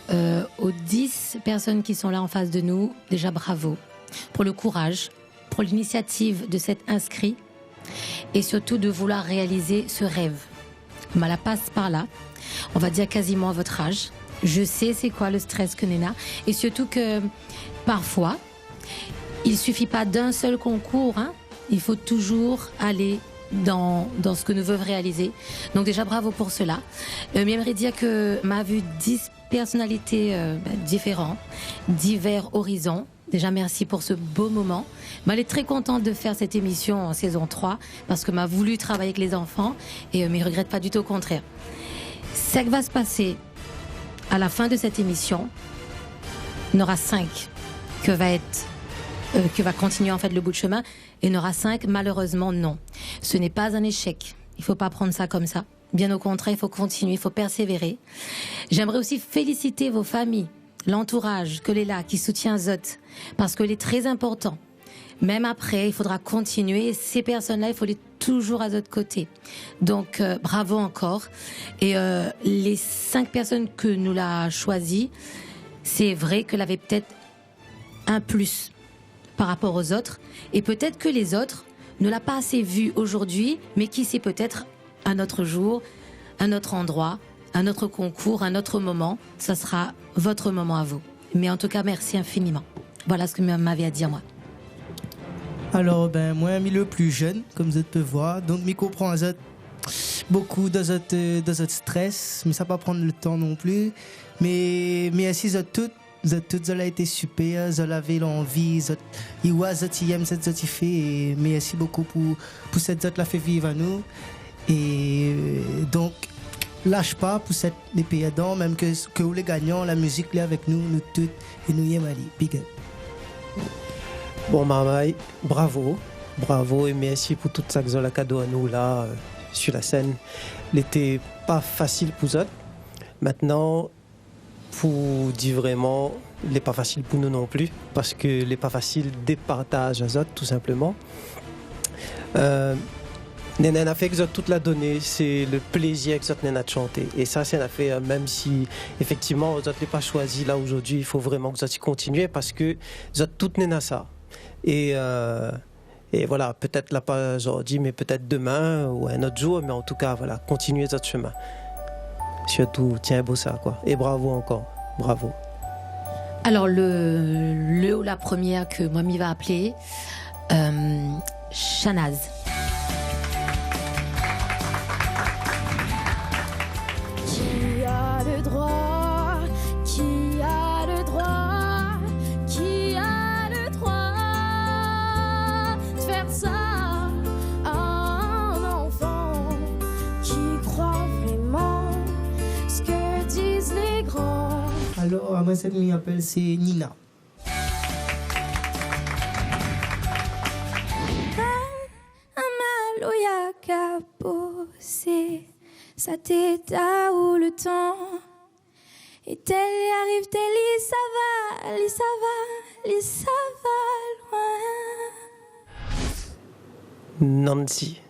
aux 10 personnes qui sont là en face de nous, déjà bravo pour le courage, pour l'initiative de s'être inscrit et surtout de vouloir réaliser ce rêve. La passe par là, on va dire quasiment à votre âge. Je sais c'est quoi le stress que Nena et surtout que parfois, il suffit pas d'un seul concours, hein. Il faut toujours aller dans ce que nous veulent réaliser. Donc déjà bravo pour cela. J'aimerais dire que m'a vu 10 personnalités différentes, divers horizons. Déjà merci pour ce beau moment. Elle est très contente de faire cette émission en saison 3 parce que m'a voulu travailler avec les enfants et mais regrette pas du tout, au contraire. Ce qui va se passer à la fin de cette émission, il y en aura 5 qui va continuer en fait le bout de chemin. Et il y en aura 5, malheureusement, non. Ce n'est pas un échec. Il ne faut pas prendre ça comme ça. Bien au contraire, il faut continuer, il faut persévérer. J'aimerais aussi féliciter vos familles, l'entourage que l'est là, qui soutient Zot, parce qu'il est très important. Même après, il faudra continuer. Et ces personnes-là, il faut les toujours à votre côté. Donc, bravo encore. Et les 5 personnes que nous l'a choisies, c'est vrai qu'elle avait peut-être un plus par rapport aux autres. Et peut-être que les autres ne l'ont pas assez vu aujourd'hui, mais qui sait, peut-être un autre jour, un autre endroit, un autre concours, un autre moment, ça sera votre moment à vous. Mais en tout cas, merci infiniment. Voilà ce que m'avait à dire moi. Alors, moi, je suis le plus jeune, comme vous pouvez voir, donc je comprends beaucoup de notre stress, mais ça ne va pas prendre le temps non plus. Mais si vous toutes a été super, vous avez l'envie, vous aiment cette vous fait, et merci beaucoup pour cette vous la fait vivre à nous. Et donc, lâche pas pour cette épée dedans, même que vous les gagnants, la musique est avec nous toutes, et nous y sommes allés. Big up. Bon, Marmaille, bravo et merci pour tout ça que vous avez cadeau à nous là, sur la scène. L'été pas facile pour vous. Maintenant, pour dire vraiment, il n'est pas facile pour nous non plus, parce que il n'est pas facile de partager à vous, tout simplement. Nena a fait que vous toute la donnée, c'est le plaisir que vous avez de chanter. Et ça, c'est un fait, même si effectivement vous n'avez pas choisi là aujourd'hui, il faut vraiment que vous continuez parce que vous avez toute Nena ça. Et voilà, peut-être là pas aujourd'hui, mais peut-être demain ou un autre jour, mais en tout cas, voilà, continuez votre chemin. Surtout, tiens beau ça, quoi. Et bravo encore, bravo. Alors, le ou la première que moi m'y va appeler, Shanaz. Qui a le droit, qui a le droit, qui a le droit de faire ça à un enfant qui croit vraiment ce que disent les grands. Alors, moi, cette m'y appelle, c'est Nina. Amaloya capossé, sa tête à où le temps. Et tel y arrive, tel y ça va, y ça va, y ça va loin. Nancy.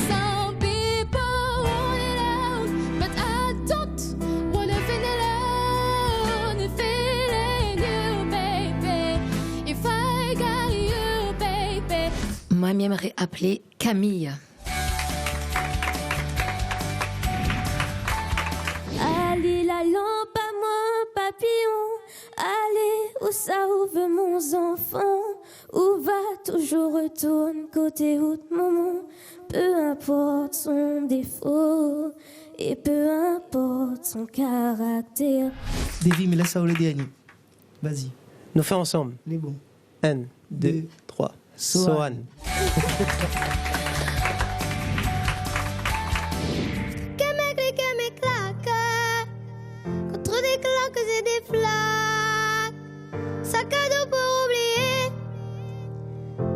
Some people want it out, but I don't wanna feel alone. If it ain't you, baby, if I got you, baby. Moi, j'aimerais appeler Camille. Allez, la lampe à moi, papillon. Allez, où ça ouvre mon enfant? Où va toujours retourne côté haut de moment? Peu importe son défaut et peu importe son caractère. Davy, mais laisse ça au dernier. Vas-y. Nous faisons ensemble. Les bons. 1, 2, 3. Sohan. Contre des claques et des flaques, sac à dos pour oublier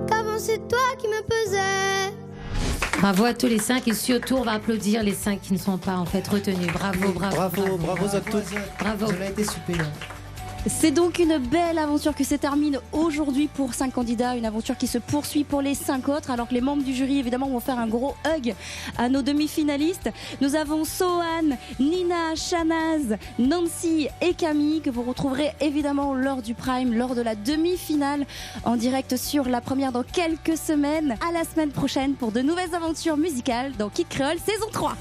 qu'avant c'est toi qui me pesais. Bravo à tous les 5 et surtout on va applaudir les 5 qui ne sont pas en fait retenus. Bravo, bravo. Bravo à tous. Bravo. Vous avez été super. C'est donc une belle aventure que se termine aujourd'hui pour 5 candidats, une aventure qui se poursuit pour les 5 autres, alors que les membres du jury évidemment vont faire un gros hug à nos demi-finalistes. Nous avons Sohan, Nina, Shanaz, Nancy et Camille que vous retrouverez évidemment lors du prime, lors de la demi-finale en direct sur La Première dans quelques semaines. À la semaine prochaine pour de nouvelles aventures musicales dans Kid Creole saison 3.